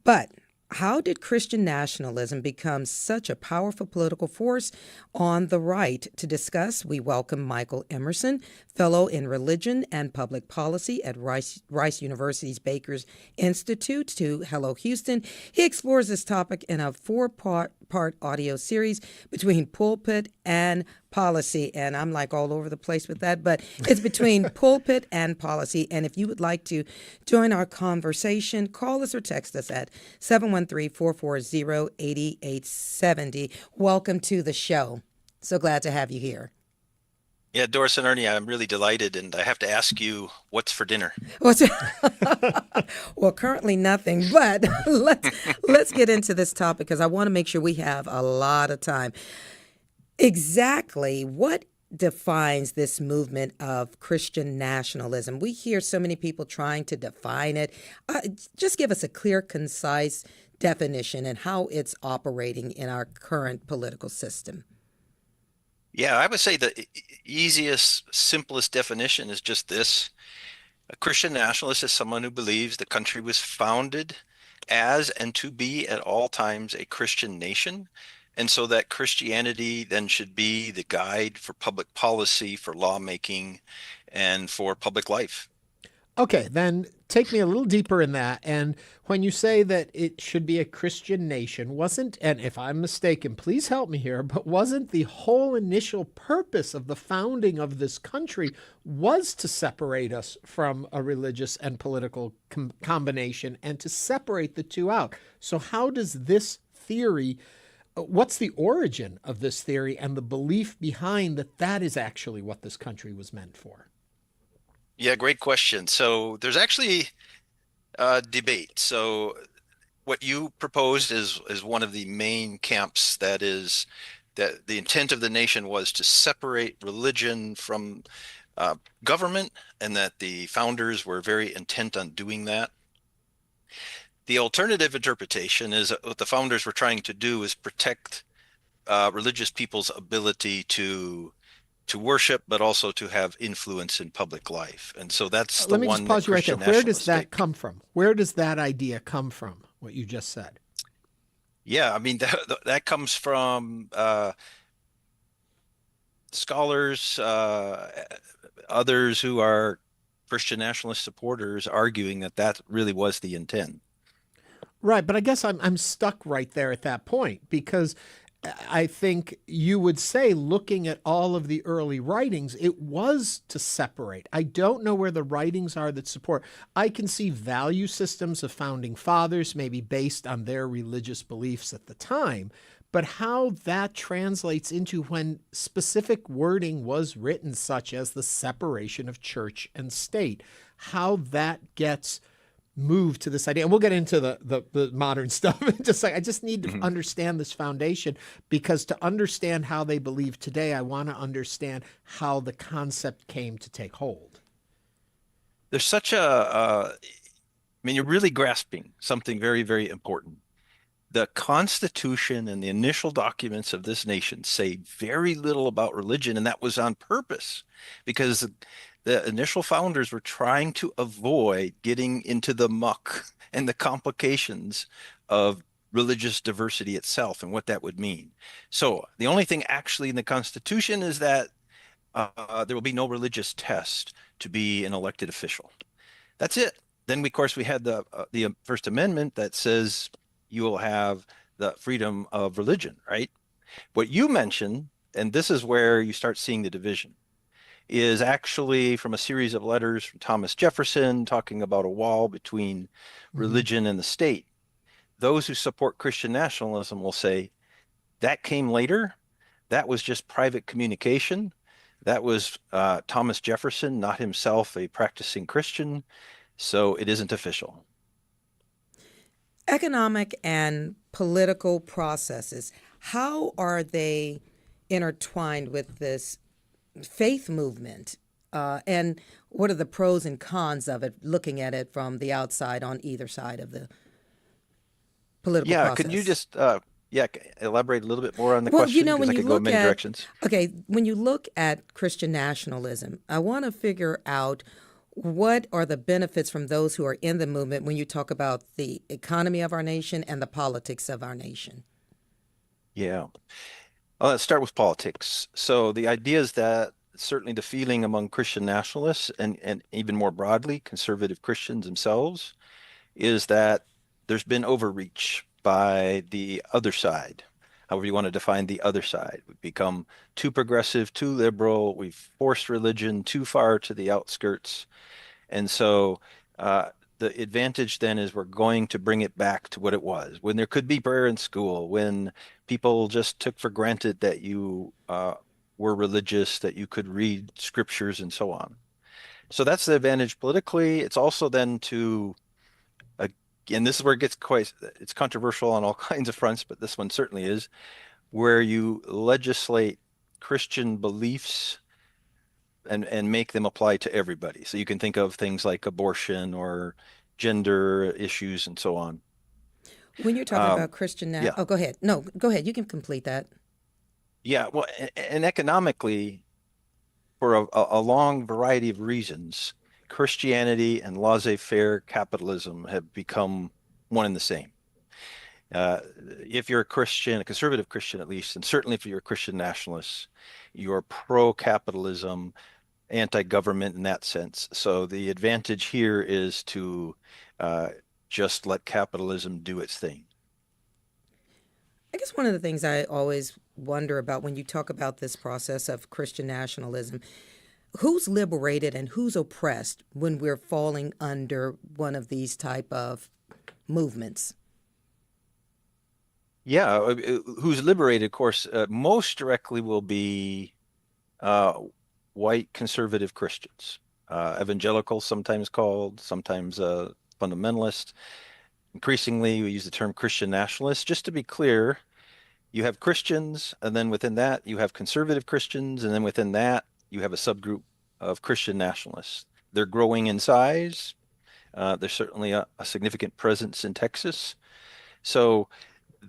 But how did Christian nationalism become such a powerful political force on the right? To discuss, we welcome Michael Emerson, fellow in religion and public policy at Rice University's Bakers Institute, to Hello Houston. He explores this topic in a four-part audio series between pulpit and policy. And I'm like all over the place with that, but it's between pulpit and policy. And if you would like to join our conversation, call us or text us at 713-440-8870. Welcome to the show. So glad to have you here. Yeah, Doris and Ernie, I'm really delighted, and I have to ask you, what's for dinner? Well, currently nothing, but let's get into this topic because I want to make sure we have a lot of time. Exactly what defines this movement of Christian nationalism? We hear so many people trying to define it. Just give us a clear, concise definition and how it's operating in our current political system. Yeah, I would say the easiest, simplest definition is just this. A Christian nationalist is someone who believes the country was founded as and to be at all times a Christian nation. And so that Christianity then should be the guide for public policy, for lawmaking, and for public life. Okay, then take me a little deeper in that. And when you say that it should be a Christian nation, wasn't, and if I'm mistaken, please help me here, but wasn't the whole initial purpose of the founding of this country was to separate us from a religious and political combination and to separate the two out? So how does this theory, what's the origin of this theory and the belief behind that that is actually what this country was meant for? Yeah, great question. So there's actually a debate. So what you proposed is one of the main camps, that is that the intent of the nation was to separate religion from government, and that the founders were very intent on doing that. The alternative interpretation is that what the founders were trying to do is protect religious people's ability to worship, but also to have influence in public life. And so that's the one. Let me just pause you right there. Where does that come from? Where does that idea come from, what you just said? Yeah, I mean, that comes from scholars, others who are Christian nationalist supporters, arguing that that really was the intent. Right, but I guess I'm stuck right there at that point, because I think you would say, looking at all of the early writings, it was to separate. I don't know where the writings are that support. I can see value systems of founding fathers, maybe based on their religious beliefs at the time, but how that translates into when specific wording was written, such as the separation of church and state, how that gets moved to this idea. And we'll get into the modern stuff. I just need to understand this foundation, because to understand how they believe today, I want to understand how the concept came to take hold. There's such you're really grasping something very, very important. The Constitution and the initial documents of this nation say very little about religion, and that was on purpose, because the initial founders were trying to avoid getting into the muck and the complications of religious diversity itself and what that would mean. So the only thing actually in the Constitution is that there will be no religious test to be an elected official. That's it. Then, of course, we had the First Amendment that says you will have the freedom of religion, right? What you mentioned, and this is where you start seeing the division, is actually from a series of letters from Thomas Jefferson talking about a wall between religion and the state. Those who support Christian nationalism will say that came later. That was just private communication. That was Thomas Jefferson, not himself a practicing Christian, so it isn't official. Economic and political processes, how are they intertwined with this faith movement, and what are the pros and cons of it, looking at it from the outside on either side of the political process? Could you just elaborate a little bit more on the Well, question? when I you could go look many at directions. when you look at Christian nationalism, I want to figure out what are the benefits from those who are in the movement when you talk about the economy of our nation and the politics of our nation. Yeah. Let's start with politics. So the idea is that certainly the feeling among Christian nationalists and even more broadly, conservative Christians themselves, is that there's been overreach by the other side. However you want to define the other side. We've become too progressive, too liberal. We've forced religion too far to the outskirts. And so the advantage then is we're going to bring it back to what it was, when there could be prayer in school, when people just took for granted that you were religious, that you could read scriptures and so on. So that's the advantage politically. It's also then to, and this is where it gets it's controversial on all kinds of fronts, but this one certainly is, where you legislate Christian beliefs and make them apply to everybody. So you can think of things like abortion or gender issues and so on. When you're talking about Christian now, oh, go ahead. No, go ahead. You can complete that. Yeah, well, and economically, for a long variety of reasons, Christianity and laissez-faire capitalism have become one and the same. If you're a Christian, a conservative Christian at least, and certainly if you're a Christian nationalist, you're pro-capitalism, anti-government in that sense. So the advantage here is to just let capitalism do its thing. I guess one of the things I always wonder about when you talk about this process of Christian nationalism, who's liberated and who's oppressed when we're falling under one of these type of movements? Yeah, who's liberated, of course, most directly will be white conservative Christians, evangelical sometimes called, sometimes fundamentalist. Increasingly, we use the term Christian nationalist. Just to be clear, you have Christians, and then within that, you have conservative Christians, and then within that, you have a subgroup of Christian nationalists. They're growing in size. There's certainly a significant presence in Texas. So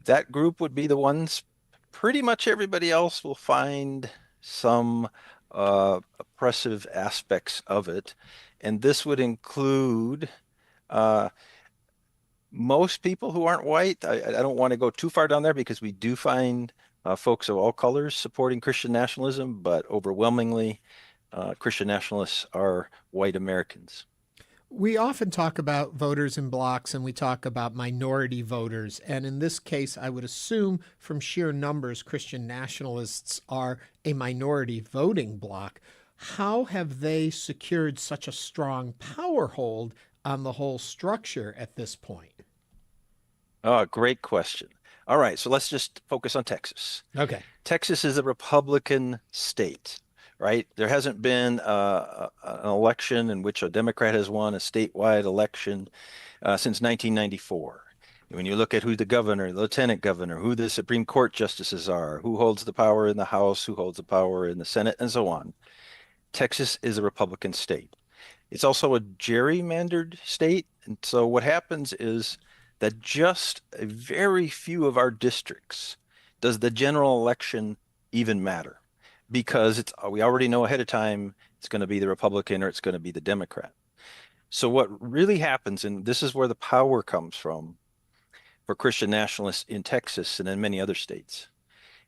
that group would be the ones. Pretty much everybody else will find some oppressive aspects of it. And this would include most people who aren't white. I don't want to go too far down there because we do find folks of all colors supporting Christian nationalism, but overwhelmingly, Christian nationalists are white Americans. We often talk about voters in blocks and we talk about minority voters. And in this case, I would assume from sheer numbers, Christian nationalists are a minority voting bloc. How have they secured such a strong power hold on the whole structure at this point? Oh, great question. All right, so let's just focus on Texas. Okay. Texas is a Republican state, right? There hasn't been an election in which a Democrat has won a statewide election since 1994. When you look at who the governor, the lieutenant governor, who the Supreme Court justices are, who holds the power in the House, who holds the power in the Senate, and so on, Texas is a Republican state. It's also a gerrymandered state. And so what happens is that just a very few of our districts does the general election even matter, because we already know ahead of time it's going to be the Republican or it's going to be the Democrat. So what really happens, and this is where the power comes from for Christian nationalists in Texas and in many other states,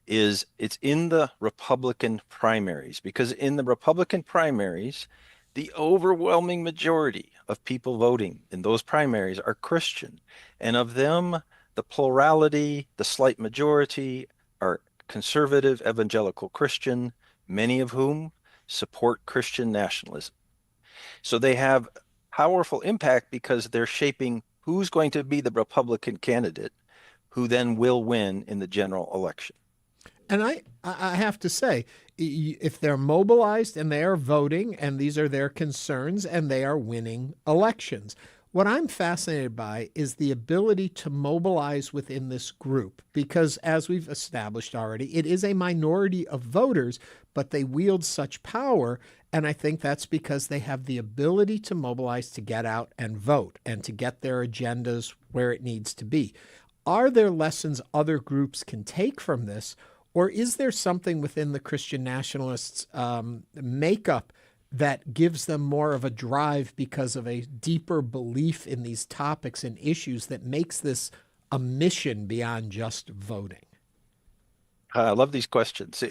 is it's in the Republican primaries, because in the Republican primaries, the overwhelming majority of people voting in those primaries are Christian. And of them, the plurality, the slight majority are conservative evangelical Christian, many of whom support Christian nationalism. So they have powerful impact because they're shaping who's going to be the Republican candidate who then will win in the general election. And I have to say, if they're mobilized and they are voting and these are their concerns and they are winning elections, what I'm fascinated by is the ability to mobilize within this group, because as we've established already, it is a minority of voters, but they wield such power. And I think that's because they have the ability to mobilize to get out and vote and to get their agendas where it needs to be. Are there lessons other groups can take from this? Or is there something within the Christian nationalists' makeup that gives them more of a drive because of a deeper belief in these topics and issues that makes this a mission beyond just voting? I love these questions.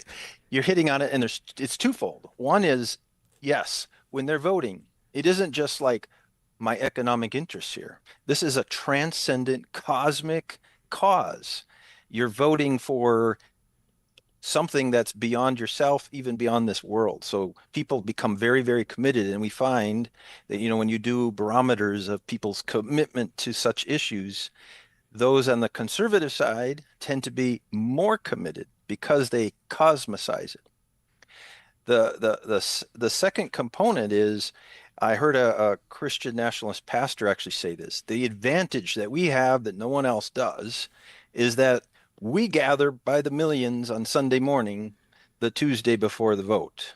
You're hitting on it, and it's twofold. One is, yes, when they're voting, it isn't just like my economic interests here. This is a transcendent cosmic cause. You're voting for something that's beyond yourself, even beyond this world. So people become very, very committed. And we find that, when you do barometers of people's commitment to such issues, those on the conservative side tend to be more committed because they cosmicize it. The second component is, I heard a Christian nationalist pastor actually say this: the advantage that we have that no one else does is that we gather by the millions on Sunday morning, the Tuesday before the vote.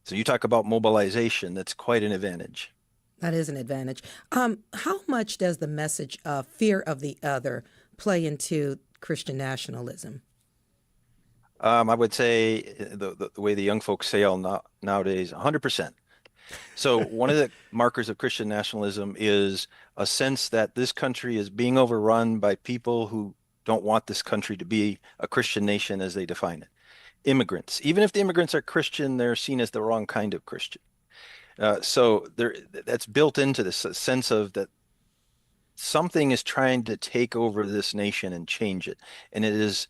So you talk about mobilization, that's quite an advantage. That is an advantage. How much does the message of fear of the other play into Christian nationalism? I would say the way the young folks say nowadays, 100%. So one of the markers of Christian nationalism is a sense that this country is being overrun by people who don't want this country to be a Christian nation as they define it. Immigrants, even if the immigrants are Christian, they're seen as the wrong kind of Christian. So that's built into this sense of that something is trying to take over this nation and change it. And it is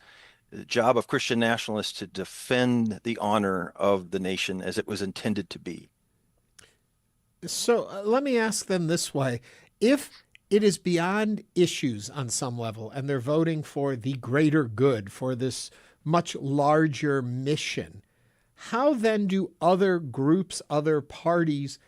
the job of Christian nationalists to defend the honor of the nation as it was intended to be. So let me ask them this way. If it is beyond issues on some level, and they're voting for the greater good, for this much larger mission, how then do other groups, other parties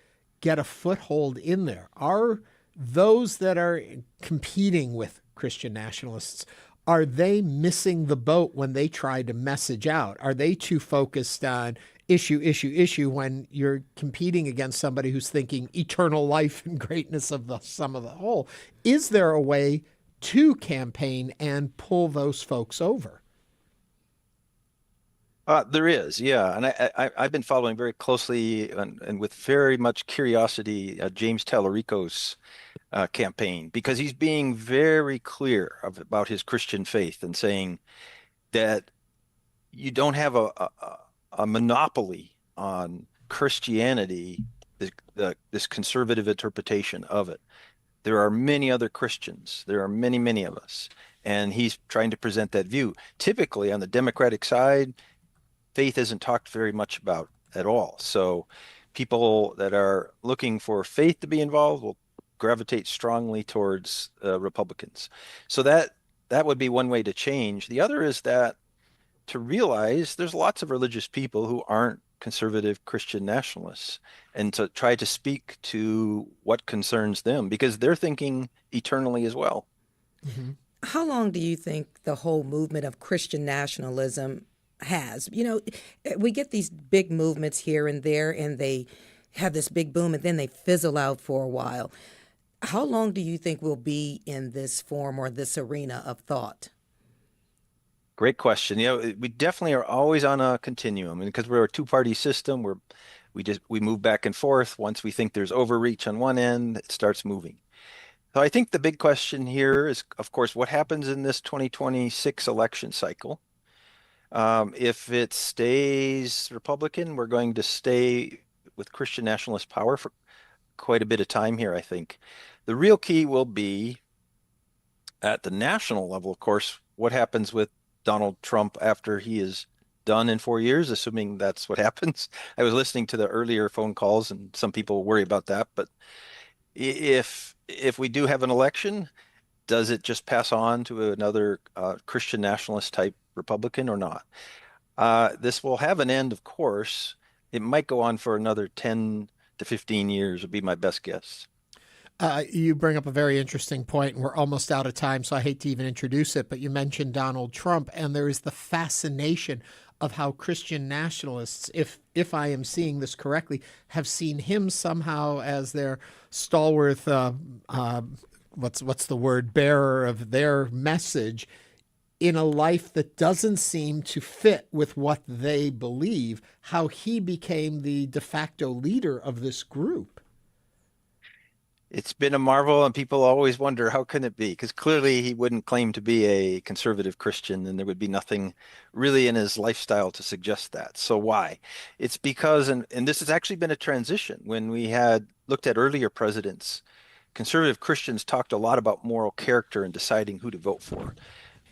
get a foothold in there? Are those that are competing with Christian nationalists, are they missing the boat when they try to message out? Are they too focused on issue when you're competing against somebody who's thinking eternal life and greatness of the sum of the whole? Is there a way to campaign and pull those folks over? There is, yeah. And I've been following very closely and with very much curiosity James Talarico's campaign, because he's being very clear about his Christian faith and saying that you don't have a monopoly on Christianity, this conservative interpretation of it. There are many other Christians. There are many, many of us. And he's trying to present that view. Typically, on the Democratic side, faith isn't talked very much about at all. So people that are looking for faith to be involved will gravitate strongly towards Republicans. So that that would be one way to change. The other is that to realize there's lots of religious people who aren't conservative Christian nationalists, and to try to speak to what concerns them, because they're thinking eternally as well. Mm-hmm. How long do you think the whole movement of Christian nationalism has? You know, we get these big movements here and there, and they have this big boom, and then they fizzle out for a while. How long do you think we'll be in this form or this arena of thought? Great question. You know, we definitely are always on a continuum, and because we're a two-party system, we move back and forth. Once we think there's overreach on one end, it starts moving. So I think the big question here is, of course, what happens in this 2026 election cycle? If it stays Republican, we're going to stay with Christian nationalist power for quite a bit of time here, I think. The real key will be at the national level, of course, what happens with Donald Trump after he is done in 4 years, assuming that's what happens. I was listening to the earlier phone calls, and some people worry about that. But if we do have an election, does it just pass on to another Christian nationalist type Republican or not? This will have an end, of course. It might go on for another 10 to 15 years would be my best guess. You bring up a very interesting point, and we're almost out of time, so I hate to even introduce it, but you mentioned Donald Trump, and there is the fascination of how Christian nationalists, if I am seeing this correctly, have seen him somehow as their stalwart, what's the word, bearer of their message in a life that doesn't seem to fit with what they believe, how he became the de facto leader of this group. It's been a marvel, and people always wonder, how can it be? Because clearly he wouldn't claim to be a conservative Christian, and there would be nothing really in his lifestyle to suggest that. So why? It's because, and this has actually been a transition. When we had looked at earlier presidents, conservative Christians talked a lot about moral character and deciding who to vote for.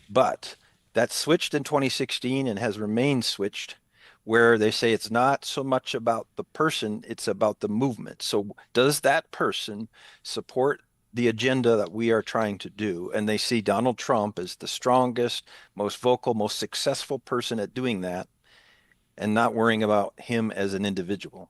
But that switched in 2016 and has remained switched, where they say it's not so much about the person, it's about the movement. So does that person support the agenda that we are trying to do? And they see Donald Trump as the strongest, most vocal, most successful person at doing that, and not worrying about him as an individual.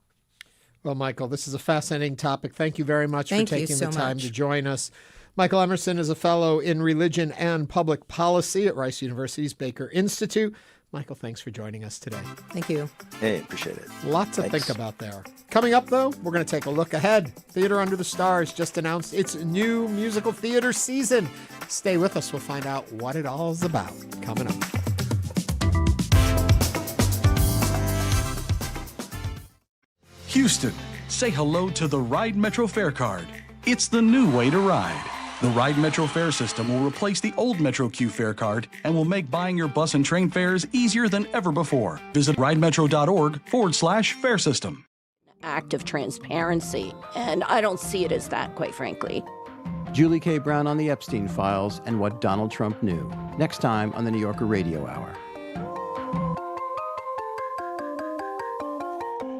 Well, Michael, this is a fascinating topic. Thank you very much for taking the time to join us. Michael Emerson is a fellow in religion and public policy at Rice University's Baker Institute. Michael, thanks for joining us today. Thank you. Hey, appreciate it. Lots to think about there. Coming up, though, we're going to take a look ahead. Theater Under the Stars just announced its new musical theater season. Stay with us. We'll find out what it all is about. Coming up. Houston, say hello to the Ride Metro Fare Card. It's the new way to ride. The Ride Metro Fare System will replace the old Metro Q fare card and will make buying your bus and train fares easier than ever before. Visit ridemetro.org/fare system. Act of transparency, and I don't see it as that, quite frankly. Julie K. Brown on the Epstein Files and what Donald Trump knew. Next time on the New Yorker Radio Hour.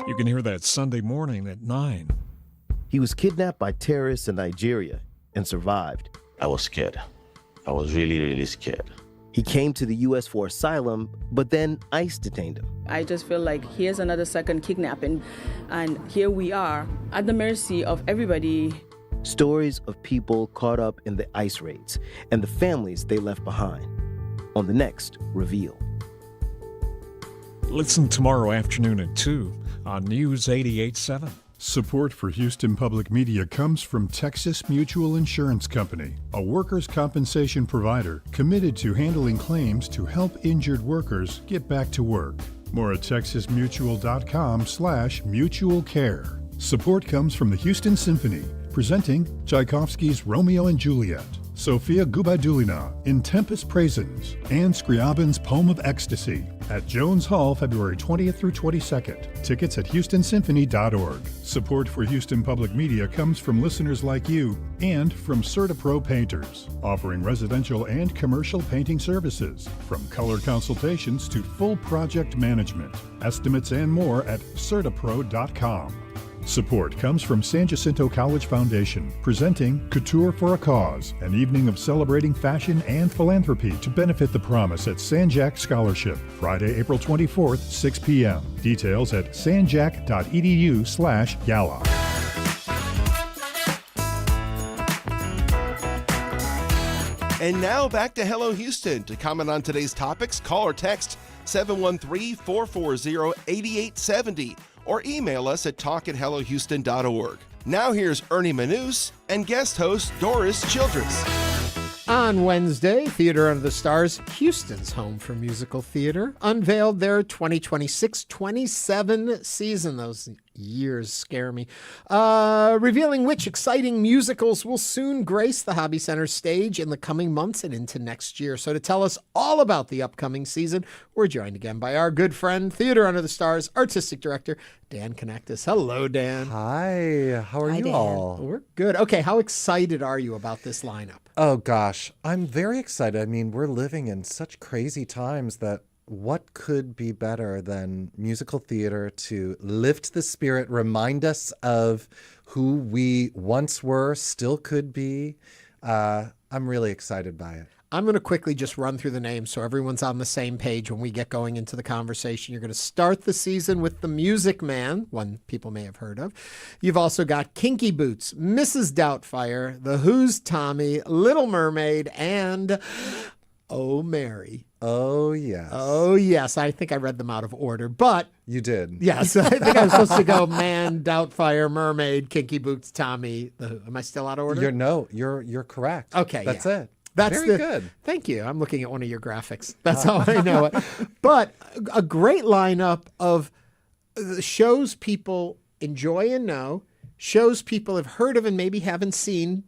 You can hear that Sunday morning at 9. He was kidnapped by terrorists in Nigeria and survived. I was scared. I was really, really scared. He came to the U.S. for asylum, but then ICE detained him. I just feel like here's another second kidnapping, and here we are at the mercy of everybody. Stories of people caught up in the ICE raids and the families they left behind. On the next Reveal. Listen tomorrow afternoon at 2 on News 88.7. Support for Houston Public Media comes from Texas Mutual Insurance Company, a workers' compensation provider committed to handling claims to help injured workers get back to work. More at texasmutual.com/mutual care. Support comes from the Houston Symphony, presenting Tchaikovsky's Romeo and Juliet, Sofia Gubadulina in Tempest Praisins, and Scriabin's Poem of Ecstasy at Jones Hall, February 20th through 22nd. Tickets at houstonsymphony.org. Support for Houston Public Media comes from listeners like you and from CertaPro Painters, offering residential and commercial painting services, from color consultations to full project management. Estimates and more at CertaPro.com. Support comes from San Jacinto College Foundation, presenting Couture for a Cause, an evening of celebrating fashion and philanthropy to benefit the promise at San Jack Scholarship, Friday, April 24th, 6 p.m. Details at sanjac.edu/gala. And now back to Hello Houston. To comment on today's topics, call or text 713-440-8870 or email us at talk@hellohouston.org. Now here's Ernie Manouse and guest host Doris Childress. On Wednesday, Theater Under the Stars, Houston's home for musical theater, unveiled their 2026-27 season. Those years scare me. Revealing which exciting musicals will soon grace the Hobby Center stage in the coming months and into next year. So to tell us all about the upcoming season, we're joined again by our good friend, Theater Under the Stars Artistic Director, Dan Knechtges. Hello, Dan. Hi. How are you Dan. all? We're good. Okay, how excited are you about this lineup? Oh, gosh. I'm very excited. I mean, we're living in such crazy times that what could be better than musical theater to lift the spirit, remind us of who we once were, still could be. I'm really excited by it. I'm going to quickly just run through the names so everyone's on the same page when we get going into the conversation. You're going to start the season with The Music Man, one people may have heard of. You've also got Kinky Boots, Mrs. Doubtfire, The Who's Tommy, Little Mermaid, and Oh, Mary. Oh, yes. Oh, yes. I think I read them out of order, but... You did. Yes. I think I was supposed to go Man, Doubtfire, Mermaid, Kinky Boots, Tommy, The Who. Am I still out of order? You're correct. Okay, That's yeah. it. That's very good. Thank you. I'm looking at one of your graphics. That's how I know it. But a great lineup of shows people enjoy and know, shows people have heard of and maybe haven't seen,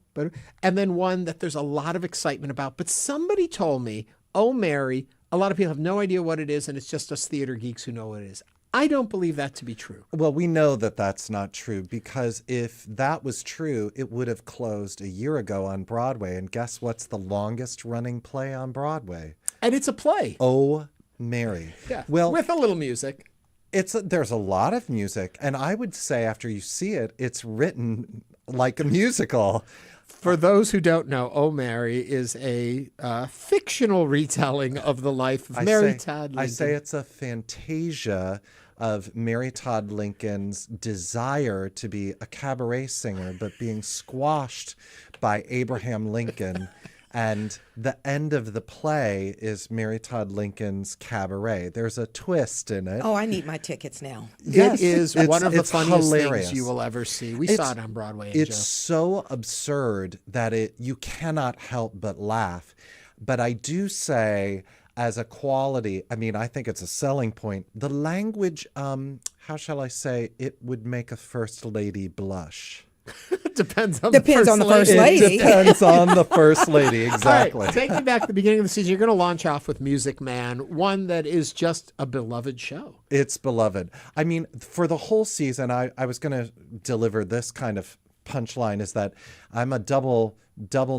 and then one that there's a lot of excitement about. But somebody told me, Oh, Mary, a lot of people have no idea what it is, and it's just us theater geeks who know what it is. I don't believe that to be true. Well, we know that that's not true, because if that was true, it would have closed a year ago on Broadway. And guess what's the longest running play on Broadway? And it's a play. Oh, Mary. Yeah, well, with a little music. There's a lot of music. And I would say after you see it, it's written like a musical. For those who don't know, Oh, Mary is a fictional retelling of the life of Mary Todd Lincoln. I say it's a fantasia of Mary Todd Lincoln's desire to be a cabaret singer, but being squashed by Abraham Lincoln. And the end of the play is Mary Todd Lincoln's cabaret. There's a twist in it. Oh, I need my tickets now. Yes, it is one of the funniest hilarious. things you will ever see. We saw it on Broadway. It's so absurd that you cannot help but laugh. But I do say, as a quality, I mean, I think it's a selling point. The language, how shall I say, it would make a first lady blush. Depends on the first lady. It depends on the first lady, exactly. All right, take me back to the beginning of the season. You're going to launch off with Music Man, one that is just a beloved show. It's beloved. I mean, for the whole season, I was going to deliver this kind of punchline, is that I'm a double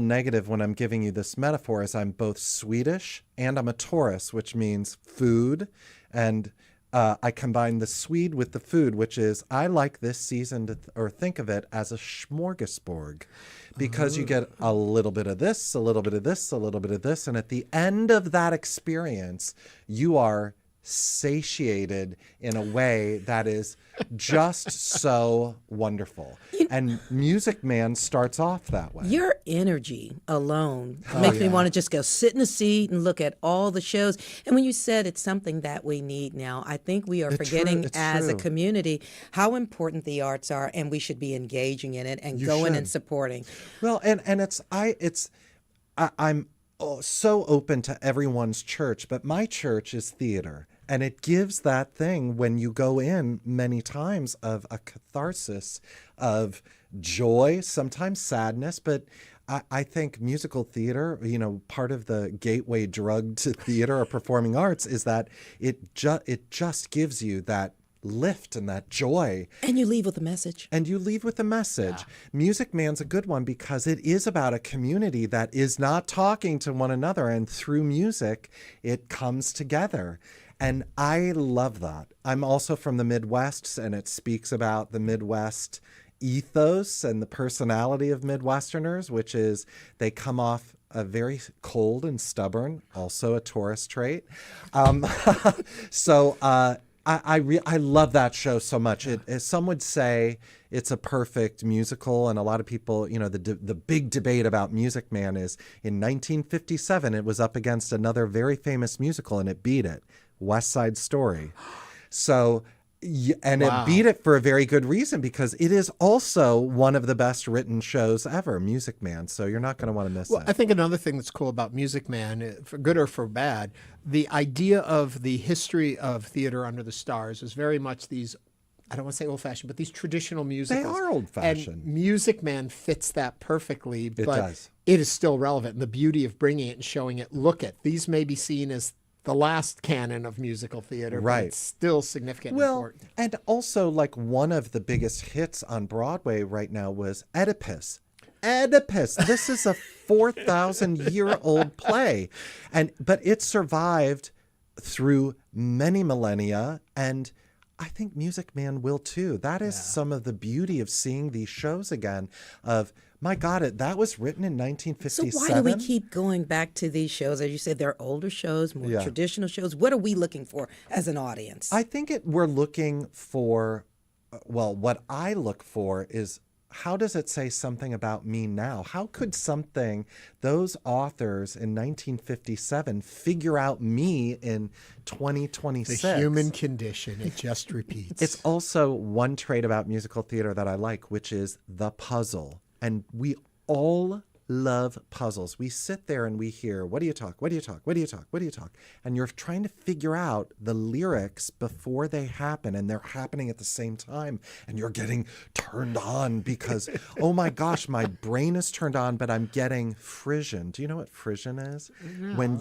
negative when I'm giving you this metaphor, as I'm both Swedish and I'm a Taurus, which means food, and I combine the Swede with the food, which is, I like this season to think of it as a smorgasbord, because you get a little bit of this, a little bit of this, a little bit of this. And at the end of that experience, you are satiated in a way that is just so wonderful. And Music Man starts off that way. Your energy alone makes me want to just go sit in a seat and look at all the shows. And when you said it's something that we need now, I think we are forgetting as a community how important the arts are, and we should be engaging in it and going and supporting. Well, and I'm so open to everyone's church, but my church is theater. And it gives that thing when you go in many times of a catharsis of joy, sometimes sadness. But I think musical theater, part of the gateway drug to theater or performing arts is that it just gives you that lift and that joy. And you leave with a message. Yeah. Music Man's a good one because it is about a community that is not talking to one another. And through music, it comes together. And I love that. I'm also from the Midwest, and it speaks about the Midwest ethos and the personality of Midwesterners, which is they come off very cold and stubborn, also a Taurus trait. So I love that show so much. Some would say it's a perfect musical, and a lot of people, the big debate about Music Man is in 1957 it was up against another very famous musical and it beat it, West Side Story. So, and it beat it for a very good reason, because it is also one of the best written shows ever, Music Man. So you're not going to want to miss it. I think another thing that's cool about Music Man, for good or for bad, the idea of the history of theater under the stars is very much these, I don't want to say old-fashioned, but these traditional musicals. They are old-fashioned. And Music Man fits that perfectly, but does. It is still relevant. And the beauty of bringing it and showing it, look at, these may be seen as the last canon of musical theater, right? But it's still significant and important. And also, like, one of the biggest hits on Broadway right now was Oedipus. This is a 4,000-year-old play, but it survived through many millennia, and I think Music Man will too. That is some of the beauty of seeing these shows again. Of, my God, that was written in 1957. So why do we keep going back to these shows? As you said, they're older shows, more traditional shows. What are we looking for as an audience? I think we're looking for, what I look for is, how does it say something about me now? How could those authors in 1957 figure out me in 2026? The human condition, it just repeats. It's also one trait about musical theater that I like, which is the puzzle. And we all love puzzles. We sit there and we hear, what do you talk? What do you talk? What do you talk? What do you talk? And you're trying to figure out the lyrics before they happen, and they're happening at the same time. And you're getting turned on because, oh my gosh, my brain is turned on, but I'm getting frisson. Do you know what frisson is? No. When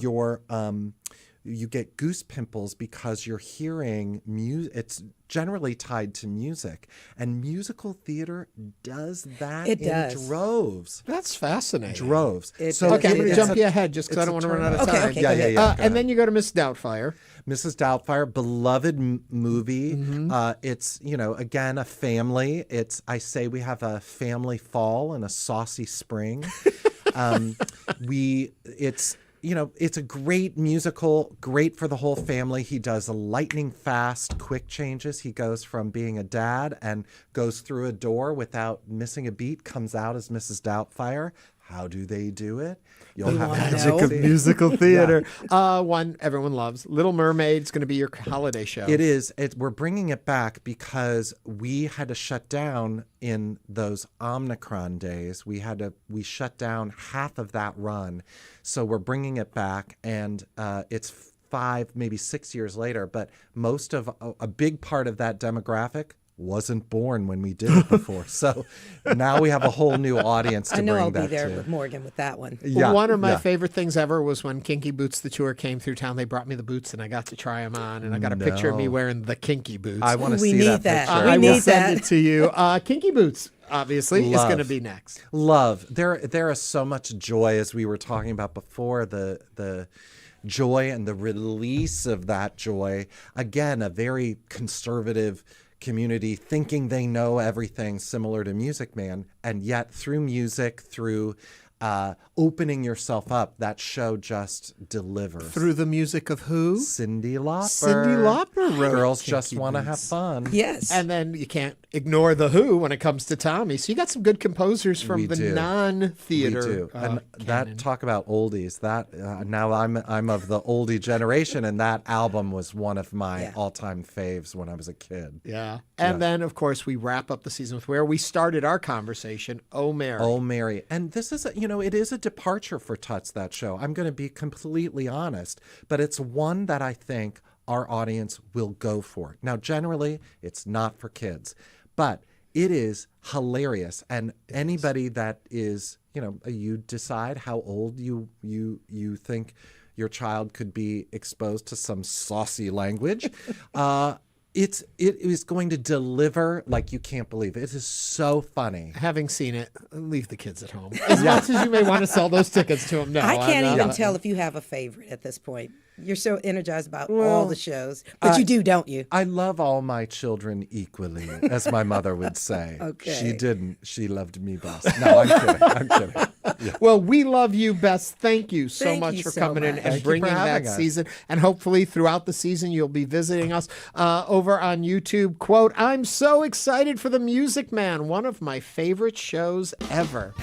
you get goose pimples because you're hearing music. It's generally tied to music, and musical theater does that in droves. That's fascinating. Droves. I'm going to jump you ahead just because I don't want to run out of time. Yeah. And then you go to Miss Doubtfire. Mrs. Doubtfire, beloved movie. It's, again, a family. I say we have a family fall and a saucy spring. It's a great musical, great for the whole family. He does lightning fast, quick changes. He goes from being a dad and goes through a door without missing a beat, comes out as Mrs. Doubtfire. How do they do it? You'll have magic of musical theater. One everyone loves. Little Mermaid's going to be your holiday show. It is. We're bringing it back because we had to shut down in those Omicron days. We shut down half of that run. So we're bringing it back, and it's 5, maybe 6 years later. But a big part of that demographic wasn't born when we did it before. So now we have a whole new audience to bring that to. I know I'll be there with Morgan with that one. Yeah, one of my favorite things ever was when Kinky Boots, the tour, came through town. They brought me the boots, and I got to try them on, and I got a picture of me wearing the Kinky Boots. I want to see that picture. I will send it to you. Kinky Boots, obviously, is going to be next. Love. There is so much joy, as we were talking about before, the joy and the release of that joy. Again, a very conservative community thinking they know everything, similar to Music Man, and yet through music, through opening yourself up, that show just delivers. Through the music of who? Cyndi Lauper. Cyndi Lauper wrote Girls Kinky Just Want to Boots. Have Fun. Yes. And then you can't ignore the Who when it comes to Tommy. So you got some good composers from non-theater. We do. And canon. that, talk about oldies. That now I'm of the oldie generation, and that album was one of my all-time faves when I was a kid. Yeah. And then, of course, we wrap up the season with where we started our conversation, Oh Mary. Oh Mary. And this is, it is a departure for Tuts, that show. I'm going to be completely honest, but it's one that I think our audience will go for. Now, generally, it's not for kids, but it is hilarious. And anybody that is, you decide how old you think your child could be exposed to some saucy language. It is going to deliver like you can't believe it. It is so funny. Having seen it, leave the kids at home. As much as you may want to sell those tickets to them. No, I can't even tell if you have a favorite at this point. You're so energized about all the shows. But you do, don't you? I love all my children equally, as my mother would say. Okay. She didn't. She loved me best. No, I'm kidding. I'm kidding. Yeah. Well, we love you best. Thank you so Thank much you for so coming in much. and Thank you bringing for that having us. season. And hopefully throughout the season, you'll be visiting us over on YouTube. Quote, I'm so excited for The Music Man, one of my favorite shows ever.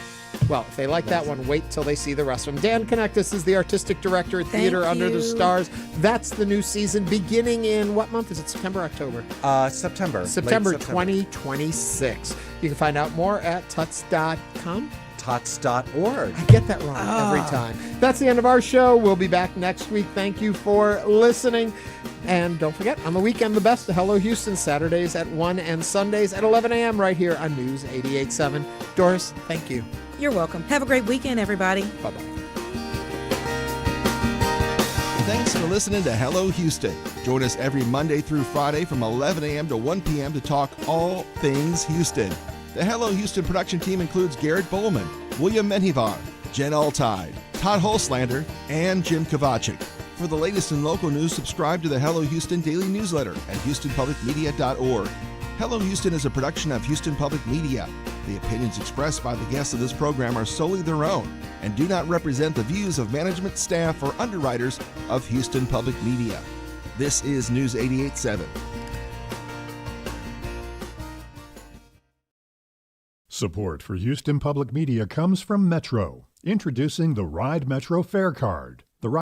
Well, if they like that one, wait till they see the rest of them. Dan Knechtges is the artistic director at Theater Under the Stars. That's the new season beginning in what month? Is it September, October? September. September Late September. 2026. You can find out more at tuts.com. Tuts.org. I get that wrong every time. That's the end of our show. We'll be back next week. Thank you for listening. And don't forget, on the weekend, the best of Hello Houston, Saturdays at 1 and Sundays at 11 a.m. right here on News 88.7. Doris, thank you. You're welcome. Have a great weekend, everybody. Bye-bye. Thanks for listening to Hello Houston. Join us every Monday through Friday from 11 a.m. to 1 p.m. to talk all things Houston. The Hello Houston production team includes Garrett Bowman, William Menhevar, Jen Altide, Todd Holslander, and Jim Kovacic. For the latest in local news, subscribe to the Hello Houston daily newsletter at HoustonPublicMedia.org. Hello Houston is a production of Houston Public Media. The opinions expressed by the guests of this program are solely their own and do not represent the views of management, staff, or underwriters of Houston Public Media. This is News 88.7. Support for Houston Public Media comes from Metro, introducing the Ride Metro Fare Card.